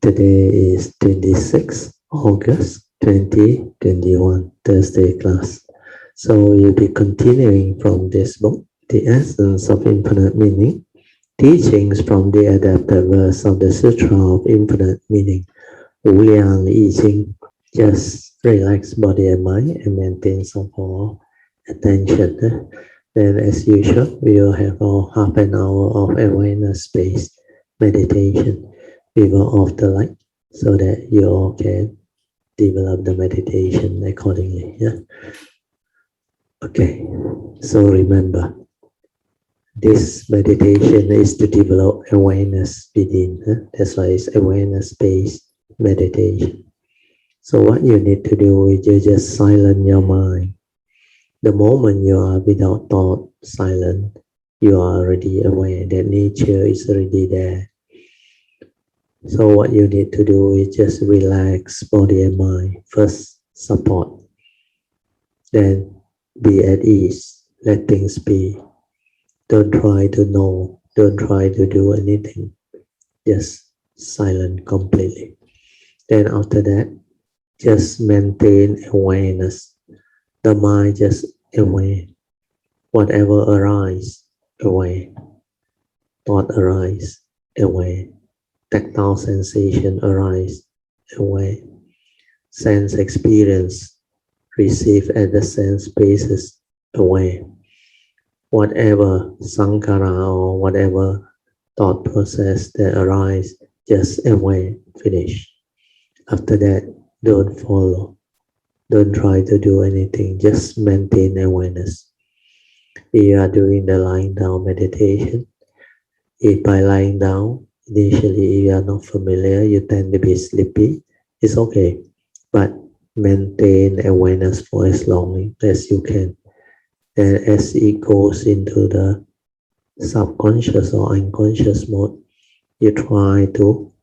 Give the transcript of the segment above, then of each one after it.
Today is 26 August 2021, Thursday class. So we'll be continuing from this book, The Essence of Infinite Meaning, teachings from the adapted verse of the Sutra of Infinite Meaning, Wu Liang Yi Jing. Just relax body and mind and maintain some more attention. Then as usual, we will have our half an hour of awareness-based meditation. We will off the light so that you all can develop the meditation accordingly. Yeah. Okay. So remember, this meditation is to develop awareness within. That's why it's awareness-based meditation. So what you need to do is you just silence your mind. The moment you are without thought, silent, you are already aware that nature is already there. So what you need to do is just relax body and mind. First, support. Then be at ease. Let things be. Don't try to know. Don't try to do anything. Just silent completely. Then after that, just maintain awareness. The mind just aware. Whatever arises, aware. Thought arise, aware. Tactile sensation arise, aware. Sense experience receive at the sense basis, aware. Whatever sankhara or whatever thought process that arise, just aware, finish. After that, don't follow. Don't try to do anything, just maintain awareness. If you are doing the lying down meditation, if by lying down, initially, if you are not familiar, you tend to be sleepy, it's okay. But maintain awareness for as long as you can. And as it goes into the subconscious or unconscious mode, you try to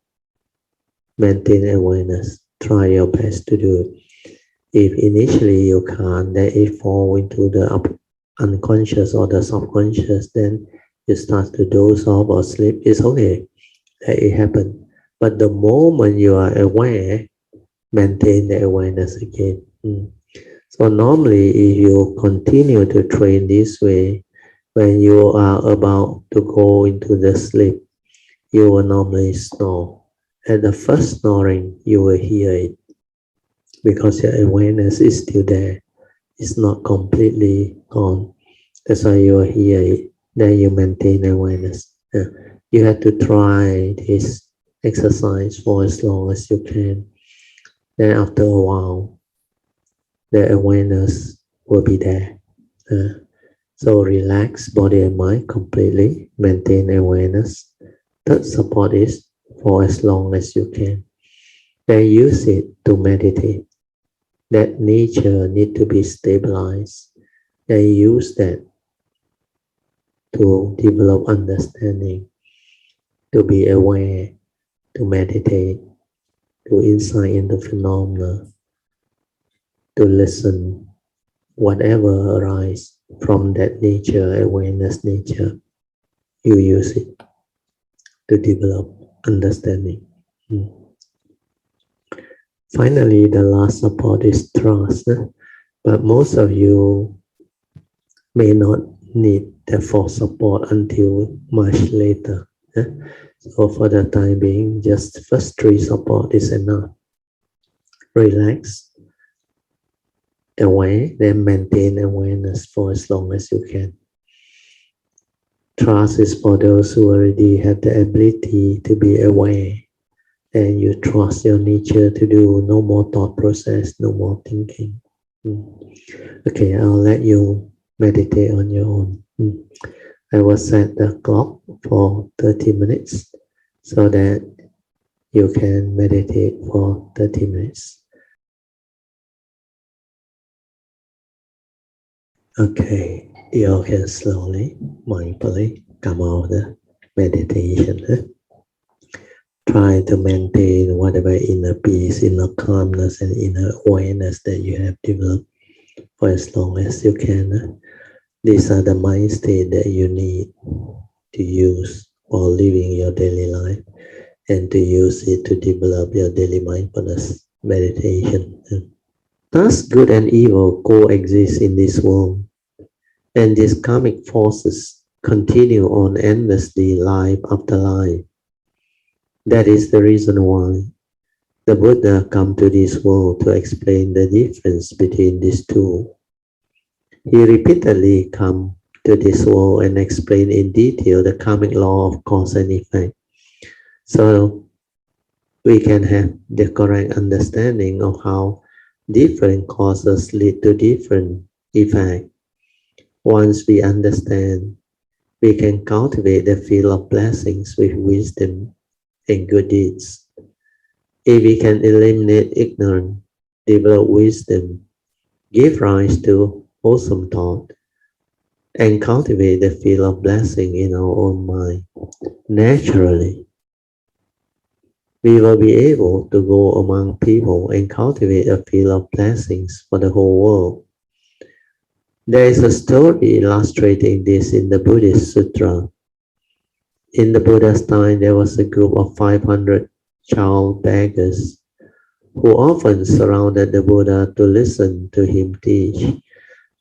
maintain awareness. Try your best to do it. If initially you can't, then it falls into the unconscious or the subconscious, then you start to doze off or sleep. It's okay. It happened. But the moment you are aware, maintain the awareness again. So normally, if you continue to train this way, when you are about to go into the sleep, you will normally snore. At the first snoring, you will hear it because your awareness is still there. It's not completely gone. That's why you will hear it. Then you maintain awareness. You have to try this exercise for as long as you can. Then after a while, the awareness will be there. So relax body and mind completely. Maintain awareness. Third support is for as long as you can. Then use it to meditate. That nature need to be stabilized. Then use that to develop understanding, to be aware, to meditate, to insight in the phenomena, to listen, whatever arises from that nature, awareness nature, you use it to develop understanding. Finally, the last support is trust. But most of you may not need the full support until much later. So for the time being, just first three support is enough. Relax, aware, then maintain awareness for as long as you can. Trust is for those who already have the ability to be aware, and you trust your nature to do no more thought process, no more thinking. Okay, I'll let you meditate on your own. I will set the clock for 30 minutes so that you can meditate for 30 minutes. Okay, you can slowly, mindfully come out of the meditation. Try to maintain whatever inner peace, inner calmness, and inner awareness that you have developed for as long as you can. These are the mind state that you need to use while living your daily life. and to use it to develop your daily mindfulness meditation. Thus, good and evil coexist in this world, and these karmic forces continue on endlessly, life after life. That is the reason why the Buddha came to this world to explain the difference between these two. He repeatedly came to this world and explained in detail the karmic law of cause and effect, so we can have the correct understanding of how different causes lead to different effects. Once we understand, we can cultivate the field of blessings with wisdom and good deeds. If we can eliminate ignorance, develop wisdom, give rise to wholesome thought, and cultivate the field of blessing in our own mind, naturally, we will be able to go among people and cultivate a field of blessings for the whole world. There is a story illustrating this in the Buddhist Sutra. In the Buddha's time, there was a group of 500 child beggars who often surrounded the Buddha to listen to him teach.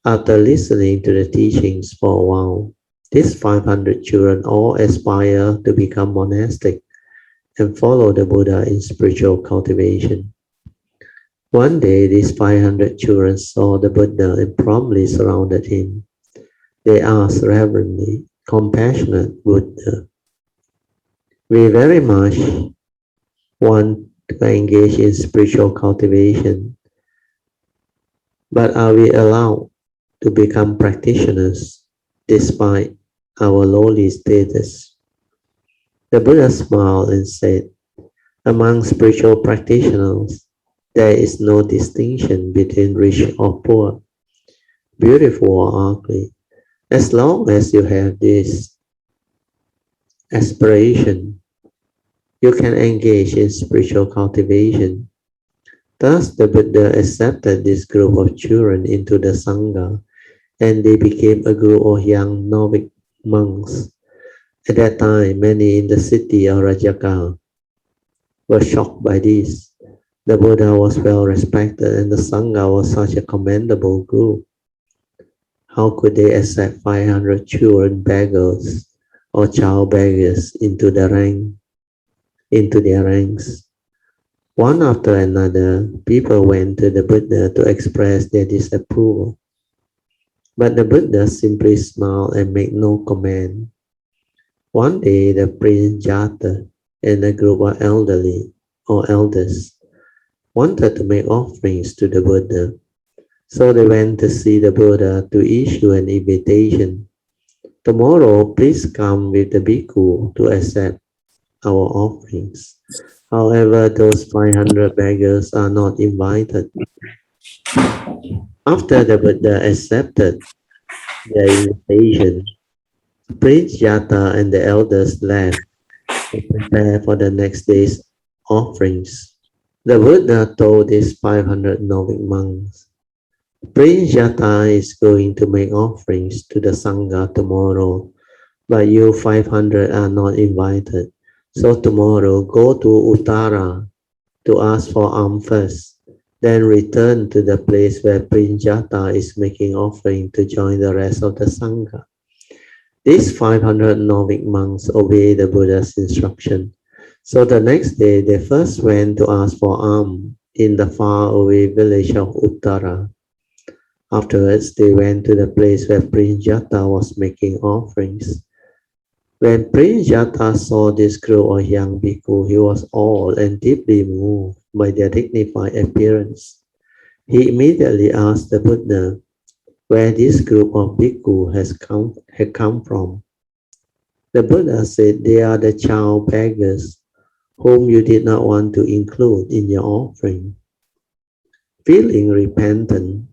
After listening to the teachings for a while, these 500 children all aspire to become monastic and follow the Buddha in spiritual cultivation. One day, these 500 children saw the Buddha and promptly surrounded him. They asked reverently, "Compassionate Buddha, we very much want to engage in spiritual cultivation, but are we allowed to become practitioners despite our lowly status?" The Buddha smiled and said, "Among spiritual practitioners, there is no distinction between rich or poor, beautiful or ugly. As long as you have this aspiration, you can engage in spiritual cultivation." Thus, the Buddha accepted this group of children into the Sangha, and they became a group of young novice monks. At that time, many in the city of Rajagaha were shocked by this. The Buddha was well respected, and the Sangha was such a commendable group. How could they accept 500 children beggars or child beggars into their ranks? One after another, people went to the Buddha to express their disapproval. But the Buddha simply smiled and made no comment. One day, the Prince Jata and a group of elders wanted to make offerings to the Buddha. So they went to see the Buddha to issue an invitation. "Tomorrow, please come with the bhikkhu to accept our offerings. However, those 500 beggars are not invited." After the Buddha accepted their invitation, Prince Jata and the elders left to prepare for the next day's offerings. The Buddha told these 500 novice monks, "Prince Jata is going to make offerings to the Sangha tomorrow, but you 500 are not invited. So tomorrow go to Uttara to ask for alms first, then return to the place where Prince Jata is making offering to join the rest of the Sangha." These 500 novice monks obeyed the Buddha's instruction. So the next day, they first went to ask for alms in the faraway village of Uttara. Afterwards, they went to the place where Prince Jata was making offerings. When Prince Jata saw this group of young bhikkhu, he was awed and deeply moved by their dignified appearance. He immediately asked the Buddha where this group of bhikkhu had come from. The Buddha said, "They are the child beggars whom you did not want to include in your offering." Feeling repentant,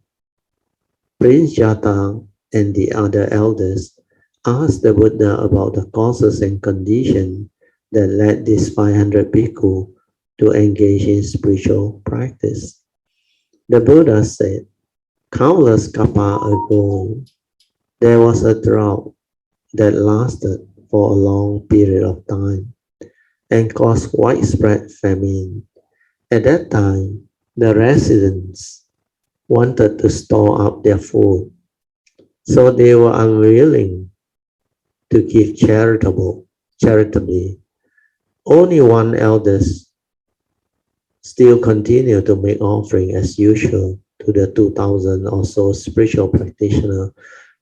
Prince Jata and the other elders asked the Buddha about the causes and conditions that led these 500 bhikkhu to engage in spiritual practice. The Buddha said, "Countless kalpa ago, there was a drought that lasted for a long period of time. and caused widespread famine. At that time, the residents wanted to store up their food, so they were unwilling to give charitably. Only one elders still continued to make offering as usual to the 2,000 or so spiritual practitioners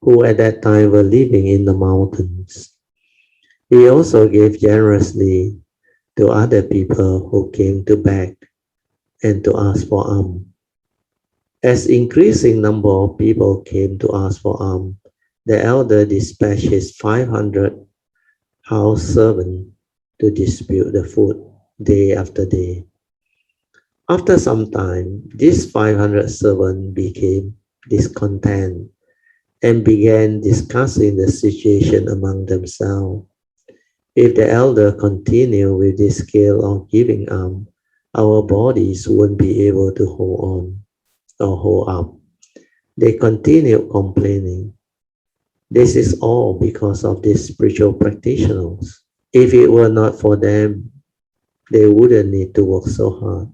who at that time were living in the mountains. He also gave generously to other people who came to beg and to ask for alms. As increasing number of people came to ask for alms, the elder dispatched his 500 house servants to distribute the food day after day. After some time, these 500 servants became discontent and began discussing the situation among themselves. If the elder continued with this scale of giving alms, our bodies wouldn't be able to hold on or hold up. They continued complaining. This is all because of these spiritual practitioners. If it were not for them, they wouldn't need to work so hard.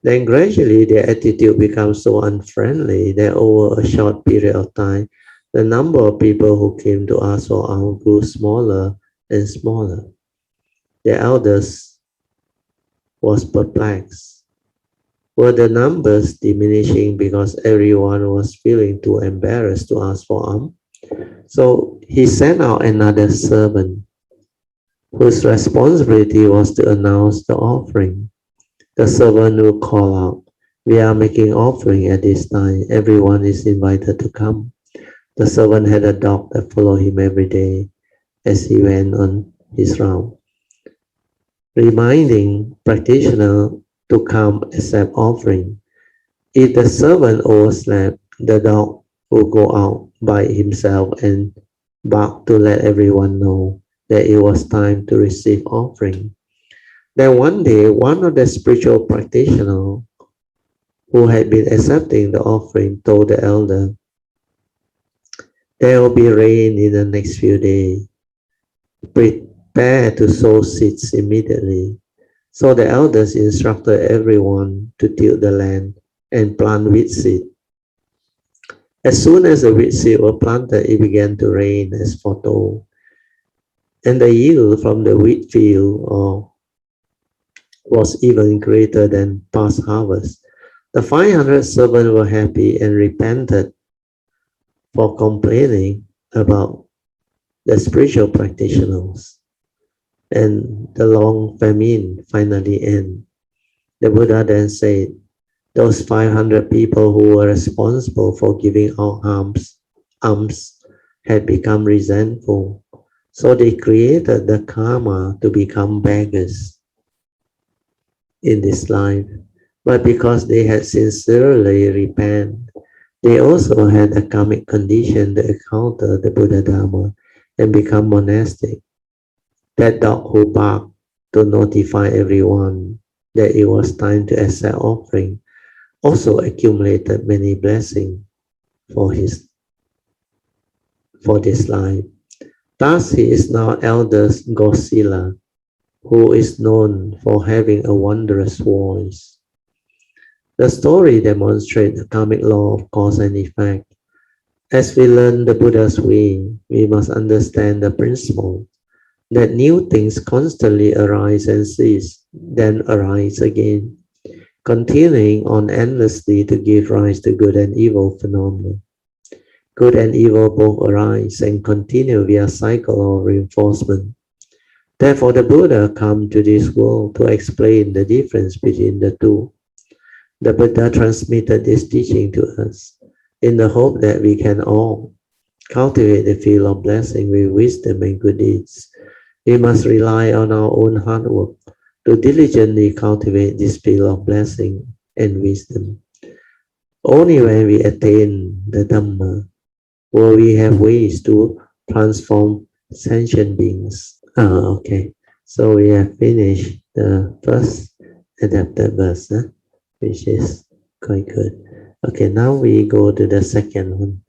Then gradually their attitude becomes so unfriendly that over a short period of time, the number of people who came to ask for alms grew smaller and smaller. The elders was perplexed. Were the numbers diminishing because everyone was feeling too embarrassed to ask for alms? So he sent out another servant whose responsibility was to announce the offering. The servant will call out, "We are making offering at this time. Everyone is invited to come." The servant had a dog that followed him every day as he went on his round, reminding practitioners to come accept offering. If the servant overslept, the dog would go out by himself and bark to let everyone know that it was time to receive offering. Then one day, one of the spiritual practitioners who had been accepting the offering told the elder, "There will be rain in the next few days. Prepare to sow seeds immediately." So the elders instructed everyone to till the land and plant wheat seed. As soon as the wheat seed were planted, it began to rain as foretold, and the yield from the wheat field was even greater than past harvest. The 500 servants were happy and repented for complaining about the spiritual practitioners, and the long famine finally ended. The Buddha then said, those 500 people who were responsible for giving out alms had become resentful, so they created the karma to become beggars in this life. But because they had sincerely repented, they also had a karmic condition to encounter the Buddha Dharma and become monastic. That dog who barked to notify everyone that it was time to accept offering also accumulated many blessings for this life. Thus he is now Elder Gosila, who is known for having a wondrous voice. The story demonstrates the karmic law of cause and effect. As we learn the Buddha's way, we must understand the principle that new things constantly arise and cease, then arise again, continuing on endlessly to give rise to good and evil phenomena. Good and evil both arise and continue via cycle of reinforcement. Therefore, the Buddha came to this world to explain the difference between the two. The Buddha transmitted this teaching to us in the hope that we can all cultivate the field of blessing with wisdom and good deeds. We must rely on our own hard work to diligently cultivate this field of blessing and wisdom. Only when we attain the Dhamma will we have ways to transform sentient beings. Okay, so we have finished the first adapted verse, which is quite good. Okay, now we go to the second one.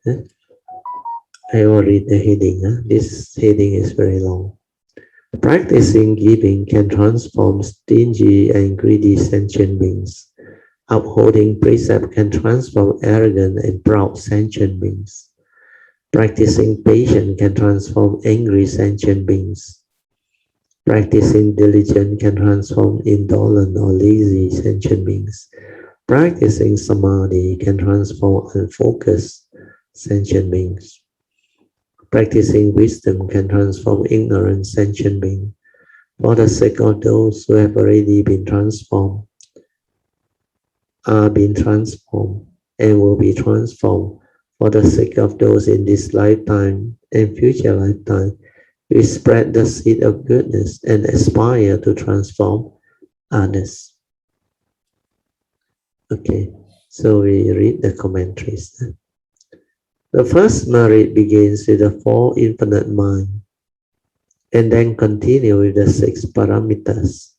I will read the heading. This heading is very long. Practicing giving can transform stingy and greedy sentient beings. Upholding precept can transform arrogant and proud sentient beings. Practicing patience can transform angry sentient beings. Practicing diligence can transform indolent or lazy sentient beings. Practicing samadhi can transform unfocused sentient beings. Practicing wisdom can transform ignorant sentient beings. For the sake of those who have already been transformed, are being transformed, and will be transformed, for the sake of those in this lifetime and future lifetime, we spread the seed of goodness and aspire to transform others. Okay, so we read the commentaries. The first merit begins with the four infinite mind, and then continue with the six paramitas.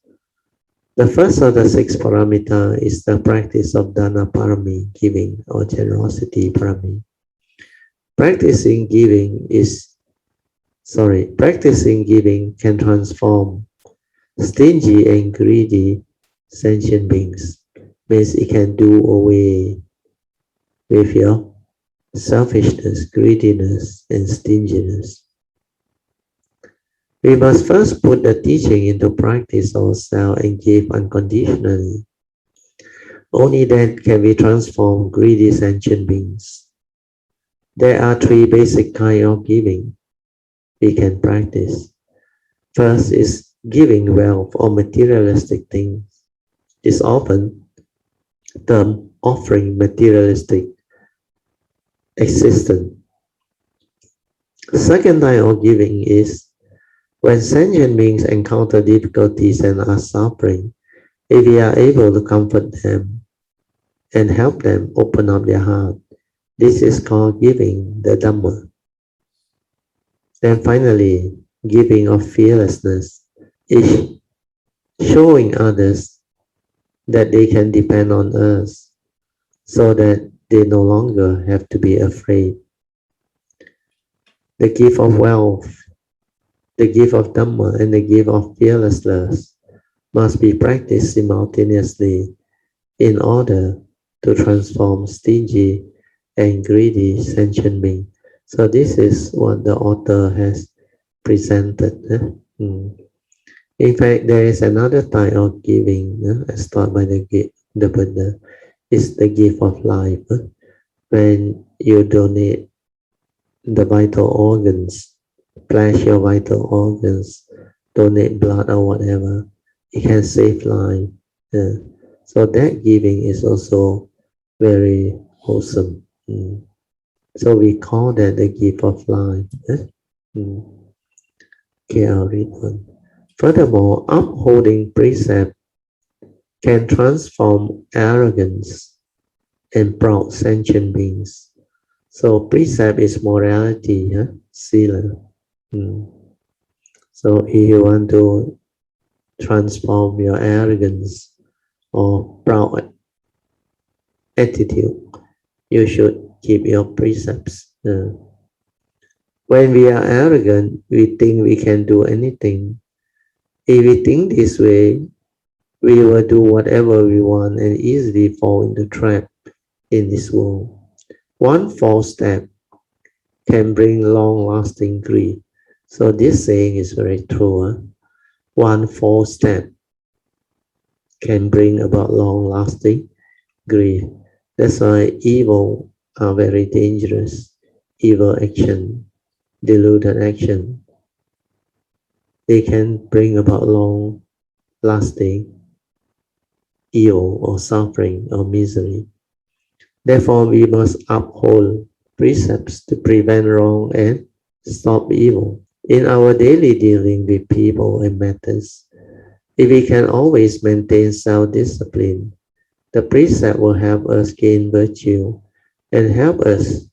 The first of the six paramita is the practice of dana parami, giving or generosity parami. Practicing giving can transform stingy and greedy sentient beings. Means it can do away with your selfishness, greediness, and stinginess. We must first put the teaching into practice ourselves and give unconditionally. Only then can we transform greedy sentient beings. There are three basic kinds of giving we can practice. First is giving wealth or materialistic things. It's often termed offering materialistic existence. Second type of giving is when sentient beings encounter difficulties and are suffering, if we are able to comfort them and help them open up their heart, this is called giving the Dhamma. Then finally, giving of fearlessness is showing others that they can depend on us so that they no longer have to be afraid. The gift of wealth, the gift of Dhamma, and the gift of fearlessness must be practiced simultaneously in order to transform stingy and greedy sentient beings. So this is what the author has presented. In fact, there is another type of giving as taught by the Buddha. It's the gift of life. When you donate the vital organs, pledge your vital organs, donate blood or whatever, it can save life. So that giving is also very wholesome. So we call that the gift of life. Okay, I'll read one. Furthermore, upholding precept can transform arrogance and proud sentient beings. So precept is morality, sila. So if you want to transform your arrogance or proud attitude, you should keep your precepts. When we are arrogant, we think we can do anything. If we think this way, we will do whatever we want and easily fall into trap in this world. One false step can bring long-lasting grief. So this saying is very true. One false step can bring about long-lasting grief. That's why evil are very dangerous. Evil action, deluded action, they can bring about long-lasting ill or suffering or misery. Therefore, we must uphold precepts to prevent wrong and stop evil. In our daily dealing with people and matters, if we can always maintain self-discipline, the precept will help us gain virtue and help us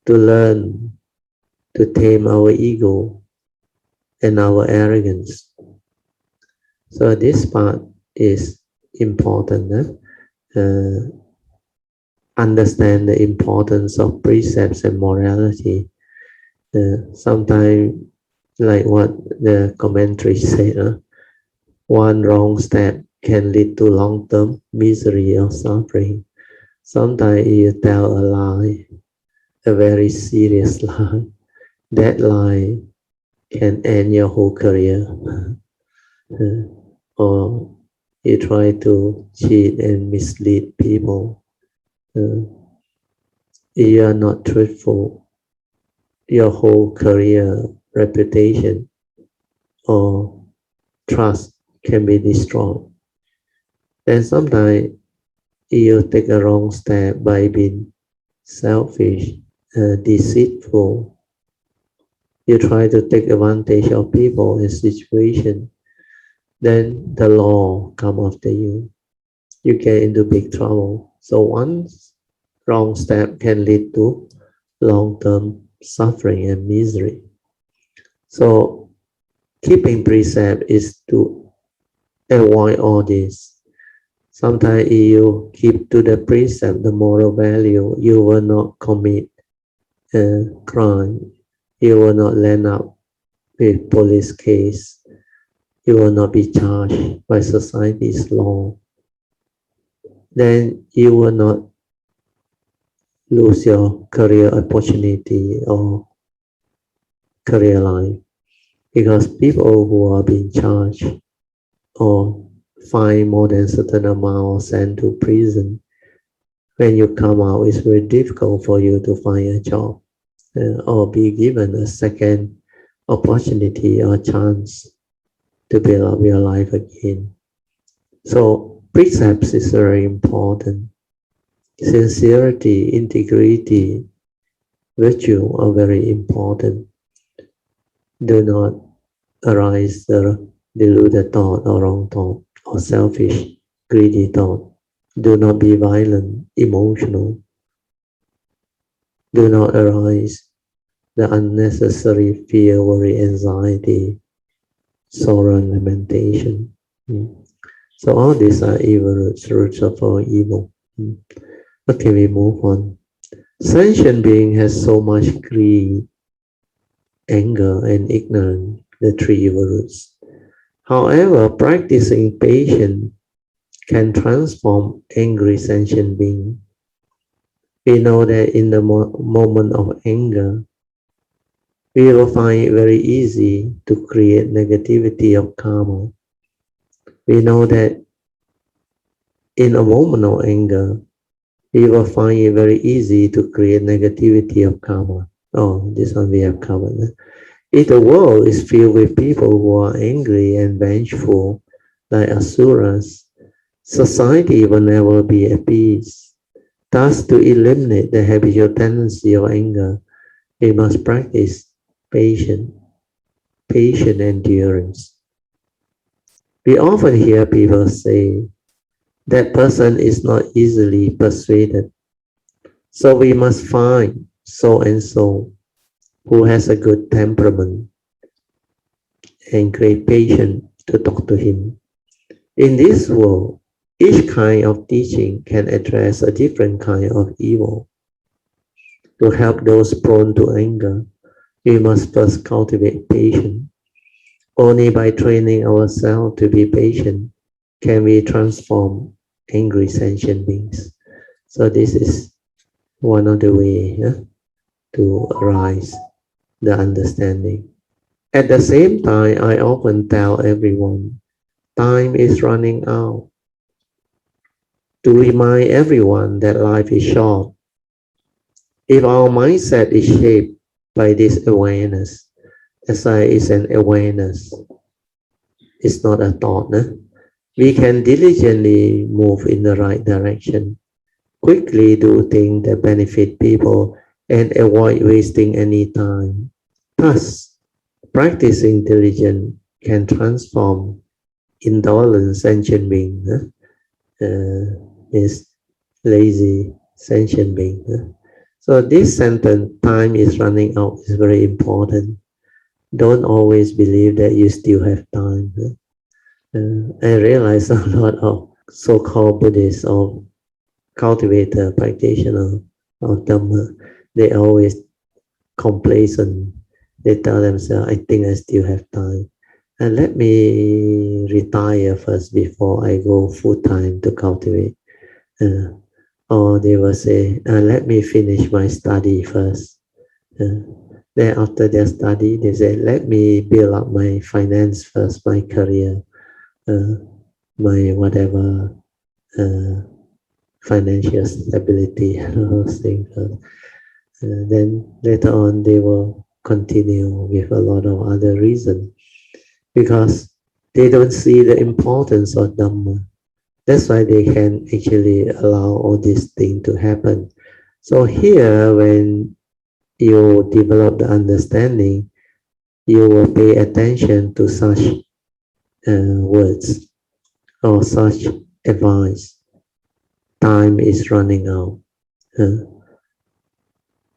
to learn to tame our ego and our arrogance. So this part is important. Understand the importance of precepts and morality. Sometimes like what the commentary said, one wrong step can lead to long-term misery or suffering. Sometimes you tell a lie, a very serious lie. That lie can end your whole career. Or you try to cheat and mislead people. You are not truthful. Your whole career, reputation, or trust can be destroyed. Then sometimes you take a wrong step by being selfish, deceitful. You try to take advantage of people and situation. Then the law come after you. You get into big trouble. So one wrong step can lead to long-term suffering and misery. So keeping precept is to avoid all this. Sometimes you keep to the precept, the moral value, you will not commit a crime. You will not land up with police case. You will not be charged by society's law. Then you will not lose your career opportunity or career life, because people who are being charged or fined more than a certain amount or sent to prison, when you come out, it's very difficult for you to find a job or be given a second opportunity or chance to build up your life again. So precepts is very important. Sincerity, integrity, virtue are very important. Do not arise the deluded thought or wrong thought or selfish, greedy thought. Do not be violent, emotional. Do not arise the unnecessary fear, worry, anxiety, sorrow, and lamentation. So all these are evil roots of all evil. Okay, we move on. Sentient being has so much greed, anger, and ignorance, the three evil roots. However, practicing patience can transform angry sentient being. We know that in the moment of anger, we will find it very easy to create negativity of karma. We know that in a moment of anger, we will find it very easy to create negativity of karma. Oh, this one we have covered. If the world is filled with people who are angry and vengeful, like asuras, society will never be at peace. Thus, to eliminate the habitual tendency of anger, we must practice patience, patient endurance. We often hear people say, that person is not easily persuaded. So we must find so and so who has a good temperament and great patience to talk to him. In this world, each kind of teaching can address a different kind of evil. To help those prone to anger, we must first cultivate patience. Only by training ourselves to be patient can we transform angry sentient beings. So this is one of the ways to arise the understanding. At the same time, I often tell everyone, time is running out. To remind everyone that life is short. If our mindset is shaped by this awareness, SI is an awareness, it's not a thought. We can diligently move in the right direction, quickly do things that benefit people, and avoid wasting any time. Thus, practicing diligence can transform indolence sentient being, is lazy sentient being. So this sentence, time is running out, is very important. Don't always believe that you still have time. I realize a lot of so-called Buddhists or cultivator, practitioner of Dhamma, they always complacent. they tell themselves, I think I still have time. And let me retire first before I go full time to cultivate. Or they will say, let me finish my study first. Then after their study, they say, let me build up my finance first, my career, my whatever financial stability and all those things first. Then later on, they will continue with a lot of other reasons because they don't see the importance of Dhamma. That's why they can actually allow all these things to happen. So here, when you develop the understanding, you will pay attention to such words or such advice. Time is running out.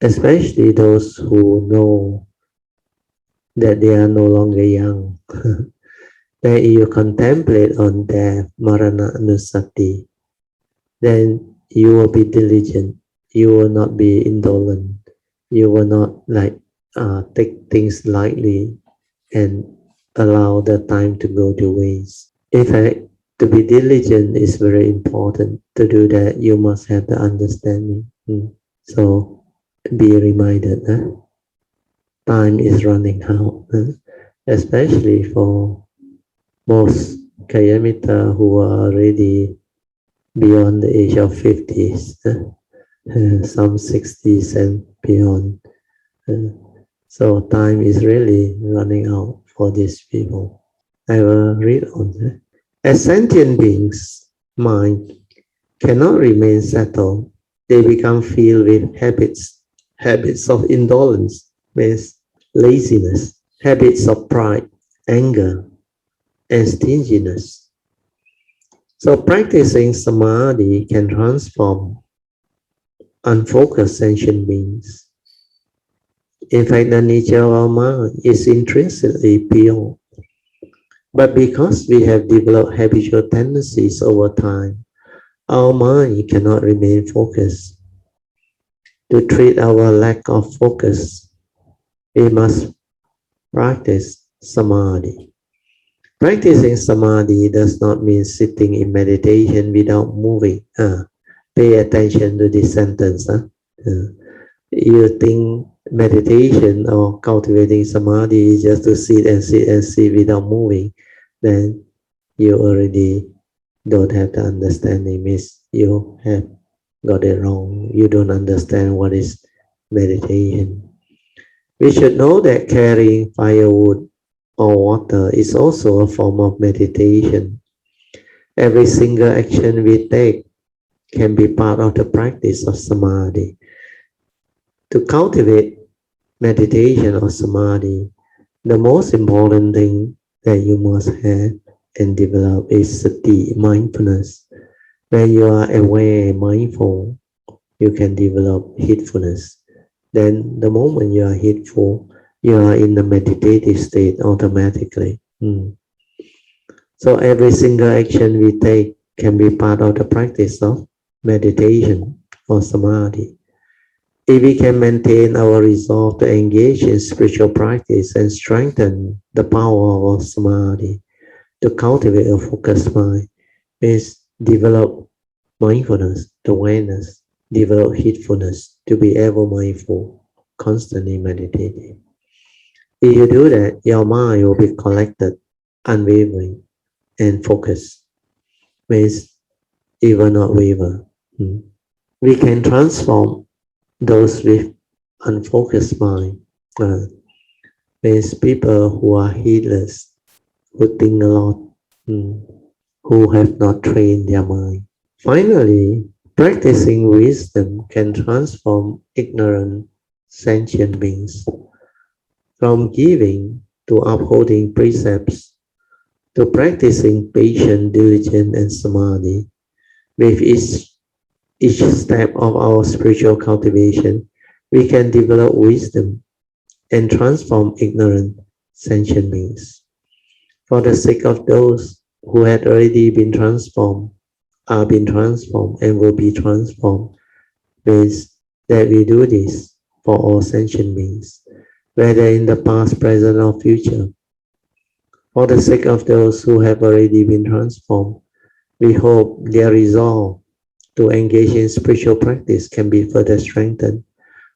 Especially those who know that they are no longer young. Then you contemplate on death, marana anusati, then you will be diligent. You will not be indolent. You will not take things lightly and allow the time to go to waste. In fact, to be diligent is very important. To do that, you must have the understanding. So be reminded, time is running out, especially for most Kayamita who are already beyond the age of 50s, some 60s and beyond. So time is really running out for these people. I will read on. As sentient beings, mind cannot remain settled. They become filled with habits of indolence, means laziness, habits of pride, anger, and stinginess. So practicing samadhi can transform unfocused sentient beings. In fact, the nature of our mind is intrinsically pure. But because we have developed habitual tendencies over time, our mind cannot remain focused. To treat our lack of focus, we must practice samadhi. Practicing samadhi does not mean sitting in meditation without moving. Pay attention to this sentence. You think meditation or cultivating samadhi is just to sit and sit and sit without moving, then you already don't have the understanding. Means you have got it wrong. You don't understand what is meditation. We should know that carrying firewood or water is also a form of meditation. Every single action we take can be part of the practice of samadhi. To cultivate meditation or samadhi, the most important thing that you must have and develop is sati, mindfulness. When you are aware, mindful, you can develop heedfulness. Then the moment you are heedful, you are in the meditative state automatically. So every single action we take can be part of the practice of meditation or samadhi. If we can maintain our resolve to engage in spiritual practice and strengthen the power of samadhi, to cultivate a focused mind, means develop mindfulness, awareness, develop heedfulness, to be ever mindful, constantly meditating. If you do that, your mind will be collected, unwavering, and focused. Means it will not waver. We can transform those with unfocused mind. Means people who are heedless, who think a lot, who have not trained their mind. Finally, practicing wisdom can transform ignorant sentient beings from giving to upholding precepts to practicing patience, diligence, and samadhi. With each step of our spiritual cultivation, we can develop wisdom and transform ignorant sentient beings. For the sake of those who had already been transformed, are being transformed, and will be transformed, means that we do this for all sentient beings. whether in the past, present, or future. For the sake of those who have already been transformed, we hope their resolve to engage in spiritual practice can be further strengthened.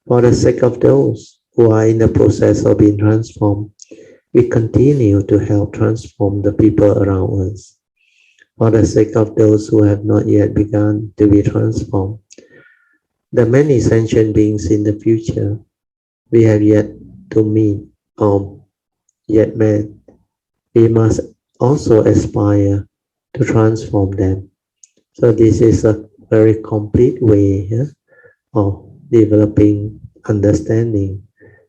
For the sake of those who are in the process of being transformed, we continue to help transform the people around us. For the sake of those who have not yet begun to be transformed, the many sentient beings in the future we have yet to meet or yet met, we must also aspire to transform them. So this is a very complete way of developing understanding,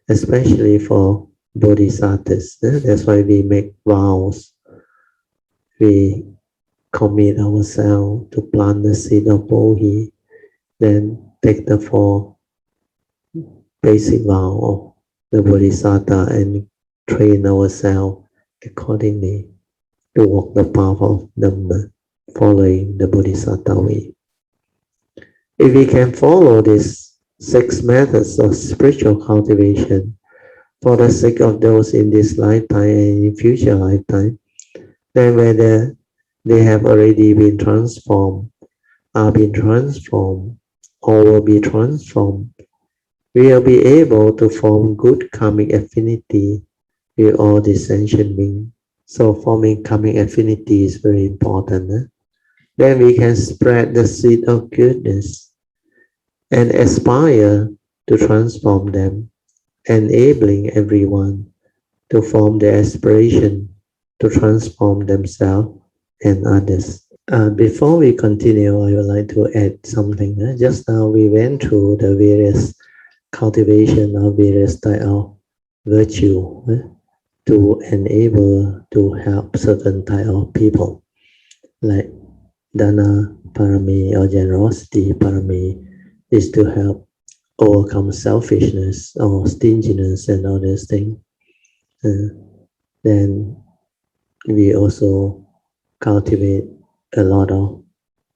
especially for bodhisattvas. That's why we make vows. We commit ourselves to plant the seed of bodhi, then take the four basic vows of the bodhisattva and train ourselves accordingly to walk the path of Dhamma, following the bodhisattva way. If we can follow these 6 methods of spiritual cultivation for the sake of those in this lifetime and in future lifetime, then whether they have already been transformed, are being transformed, or will be transformed, we will be able to form good karmic affinity with all the sentient beings. So forming karmic affinity is very important. Then we can spread the seed of goodness and aspire to transform them, enabling everyone to form the aspiration to transform themselves and others. Before we continue, I would like to add something. Just now we went through the various cultivation of various type of virtue to enable to help certain type of people, like dana parami or generosity parami is to help overcome selfishness or stinginess and all these things. Then we also cultivate a lot of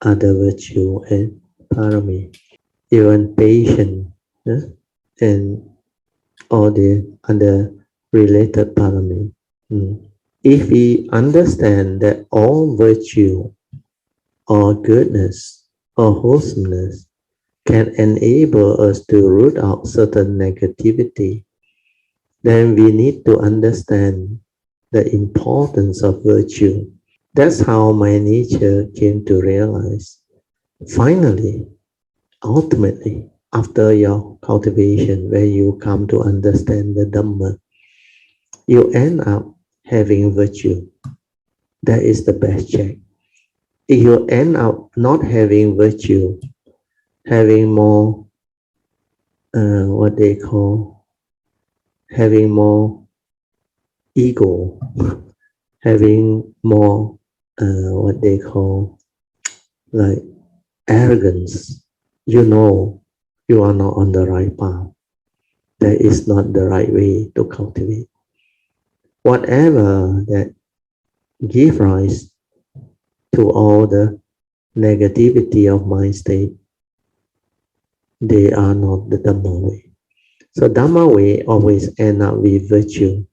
other virtue and parami, even patience and all the other related parami. If we understand that all virtue or goodness or wholesomeness can enable us to root out certain negativity, then we need to understand the importance of virtue. That's how my nature came to realize. Finally, ultimately, after your cultivation, where you come to understand the Dhamma, you end up having virtue. That is the best check. If you end up not having virtue, having more, what they call, having more ego, having more, what they call, like arrogance, you know you are not on the right path. That is not the right way to cultivate. Whatever that give rise to all the negativity of mind state, they are not the Dhamma way. So Dhamma way always end up with virtue.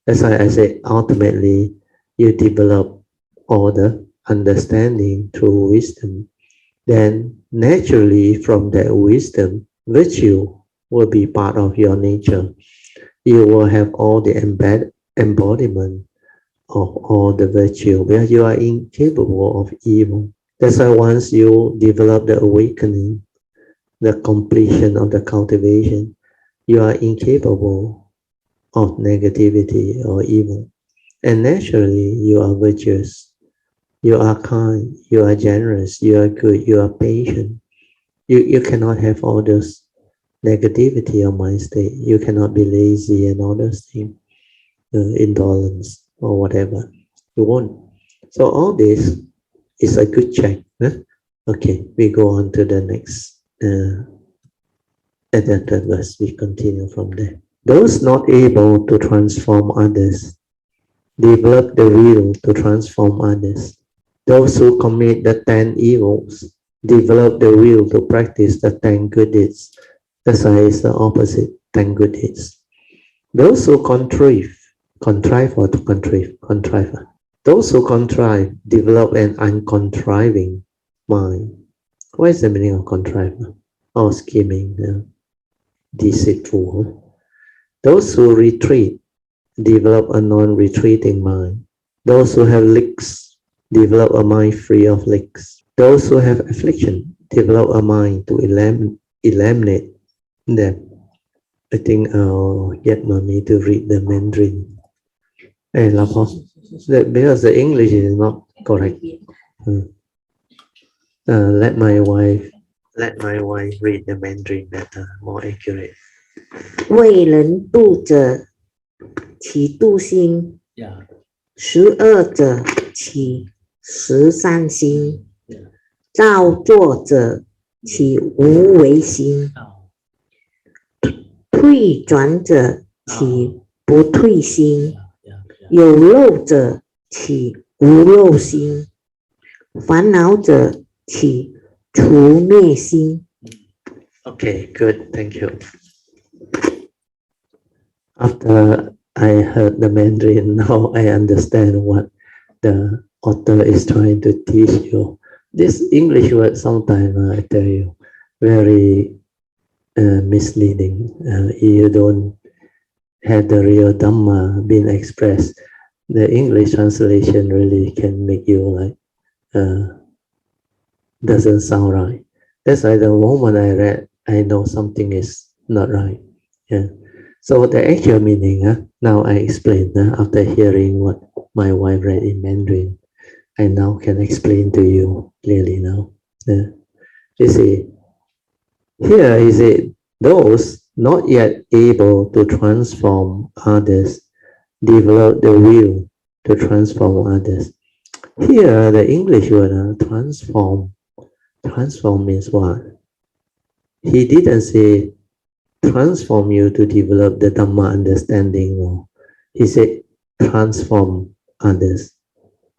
That's why I say ultimately you develop all the understanding through wisdom. Then naturally from that wisdom, virtue will be part of your nature. You will have all the embodiment of all the virtue, where you are incapable of evil. That's why once you develop the awakening, the completion of the cultivation, you are incapable of negativity or evil. And naturally, you are virtuous. You are kind, you are generous, you are good, you are patient. You cannot have all those negativity of mind state. You cannot be lazy and all those things, indolence or whatever. You won't. So all this is a good check. Okay, we go on to the next adapted verse. We continue from there. Those not able to transform others develop the will to transform others. Those who commit the 10 evils develop the will to practice the 10 good deeds. That's why it's the opposite, 10 good deeds. Those who contrive, those who contrive develop an uncontriving mind. What is the meaning of contrive? Or scheming, deceitful. Those who retreat develop a non-retreating mind. Those who have leaks develop a mind free of leaks. Those who have affliction develop a mind to eliminate them. I think I'll get mommy to read the Mandarin. Hey, Lapo, because the English is not correct. Let my wife read the Mandarin better, more accurate. 为人度者，其度心；十恶者，其十善心；造作者，其无为心；退转者，其不退心；有漏者，其无漏心；烦恼者，其除灭心。Okay, good, thank you. After I heard the Mandarin, now I understand what the author is trying to teach you. This English word sometimes, I tell you, very misleading. You don't have the real Dhamma being expressed. The English translation really can make you like, doesn't sound right. That's why the moment I read, I know something is not right. Yeah. So the actual meaning, now I explain after hearing what my wife read in Mandarin. I now can explain to you clearly now. Yeah. You see, here is it, those not yet able to transform others develop the will to transform others. Here, the English word transform. Transform means what? He didn't say transform you to develop the Dhamma understanding. No. He said transform others.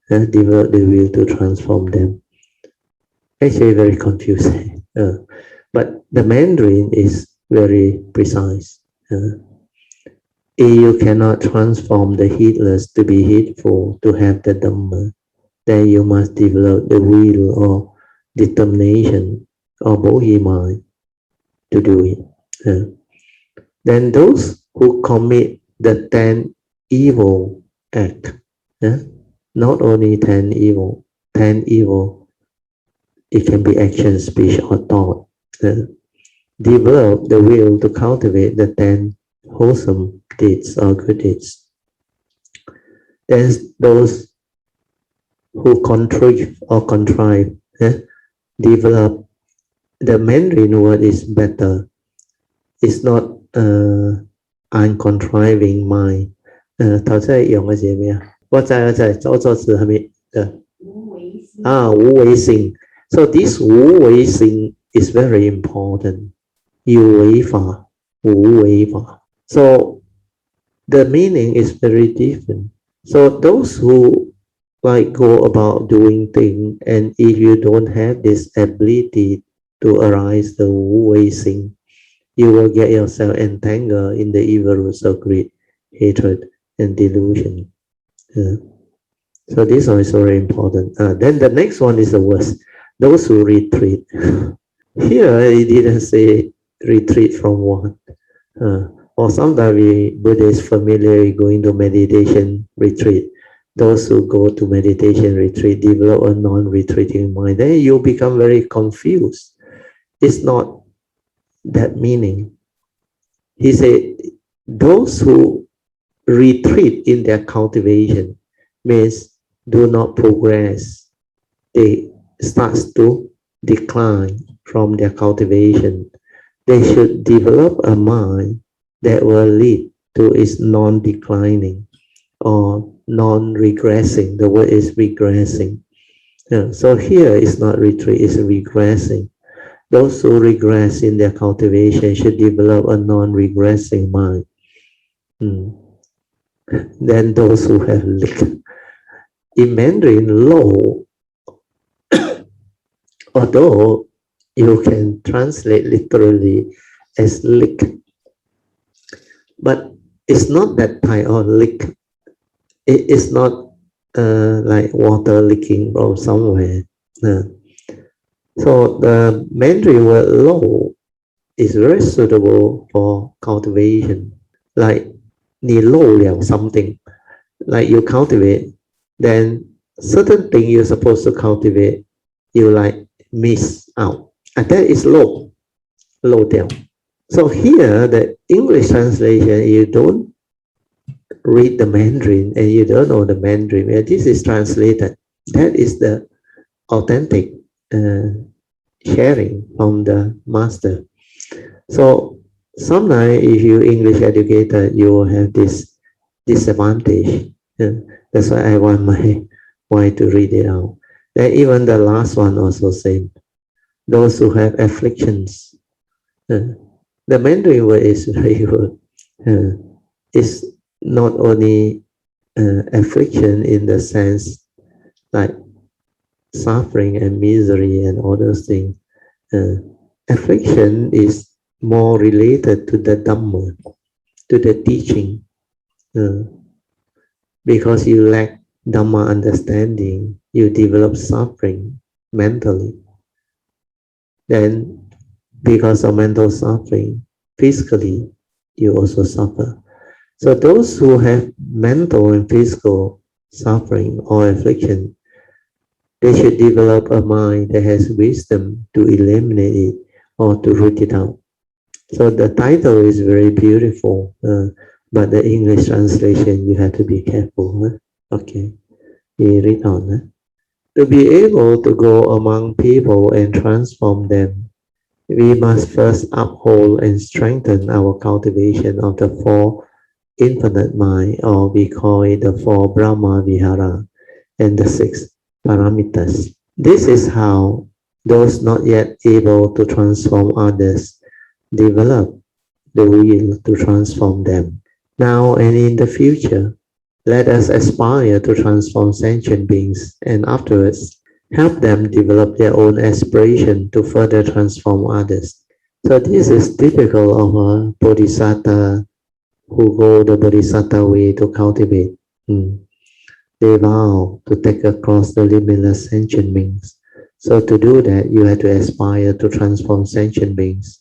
Develop the will to transform them. Actually very confusing. But the Mandarin is very precise. You cannot transform the heedless to be heedful to have the Dhamma. Then you must develop the will or determination or bodhi mind to do it. Then those who commit the 10 evil acts, not only 10 evil, it can be action, speech, or thought. Develop the will to cultivate the 10 wholesome deeds or good deeds. Then those who contrive, develop, the Mandarin word is better. It's not uncontriving mind. 頭先用嘅字係咩啊？我知作詞係咪？無為性。So this 無為性 is very important. 有為法，無為法。So the meaning is very different. So those who like go about doing things, and if you don't have this ability to arise the 無為性, you will get yourself entangled in the evil roots of greed, hatred, and delusion. So this one is very important. Then the next one is the worst. Those who retreat. Here it didn't say retreat from what. Or sometimes Buddhists familiar going to meditation retreat. Those who go to meditation retreat develop a non-retreating mind. Then you become very confused. It's not that meaning. He said, those who retreat in their cultivation means do not progress. They start to decline from their cultivation. They should develop a mind that will lead to its non-declining or non-regressing. The word is regressing. So here it's not retreat, it's regressing. Those who regress in their cultivation should develop a non-regressing mind. Then those who have lick. In Mandarin, lo, although you can translate literally as lick, but it's not that type of leak. It is not like water leaking from somewhere. So the Mandarin word low is very suitable for cultivation. Like 你漏了 something, like you cultivate, then certain thing you're supposed to cultivate, you like miss out. And that is low down. So here, the English translation, you don't read the Mandarin and you don't know the Mandarin. And this is translated. That is the authentic sharing from the master. So sometimes if you English educated, you will have this disadvantage. That's why I want my wife to read it out. Then even the last one also same. Those who have afflictions. The Mandarin word is very good. It's not only affliction in the sense like suffering and misery and all those things. Affliction is more related to the Dhamma, to the teaching. Because you lack Dhamma understanding, you develop suffering mentally. Then because of mental suffering, physically, you also suffer. So those who have mental and physical suffering or affliction, they should develop a mind that has wisdom to eliminate it or to root it out. So the title is very beautiful, but the English translation, you have to be careful. Okay, we read on. To be able to go among people and transform them, we must first uphold and strengthen our cultivation of the four infinite mind, or we call it the four Brahma Vihara, and the six Paramitas. This is how those not yet able to transform others develop the will to transform them. Now and in the future, let us aspire to transform sentient beings and afterwards help them develop their own aspiration to further transform others. So this is typical of a bodhisattva who go the bodhisattva way to cultivate. They vow to take across the limitless sentient beings. So to do that, you have to aspire to transform sentient beings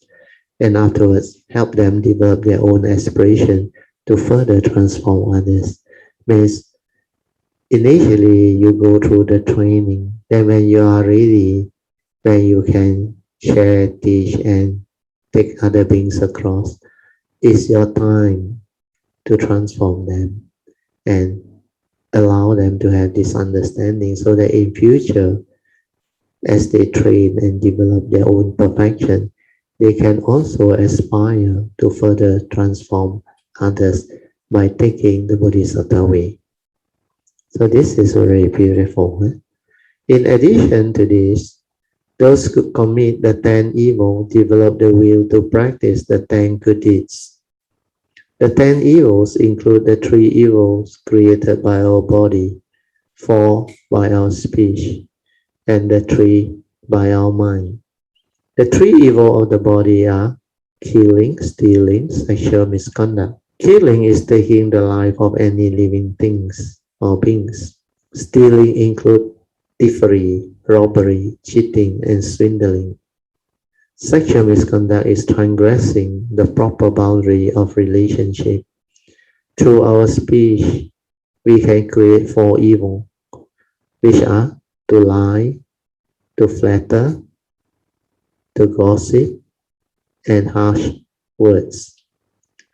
and afterwards help them develop their own aspiration to further transform others. Means initially you go through the training, then when you are ready, when you can share, teach, and take other beings across, it's your time to transform them and allow them to have this understanding so that in future, as they train and develop their own perfection, they can also aspire to further transform others by taking the Bodhisattva way. So this is very beautiful. In addition to this, those who commit the 10 evil develop the will to practice the 10 good deeds. The 10 evils include the 3 evils created by our body, 4 by our speech, and the 3 by our mind. The 3 evils of the body are killing, stealing, sexual misconduct. Killing is taking the life of any living things or beings. Stealing includes thievery, robbery, cheating, and swindling. Sexual misconduct is transgressing the proper boundary of relationship. Through our speech, we can create 4 evils, which are to lie, to flatter, to gossip, and harsh words.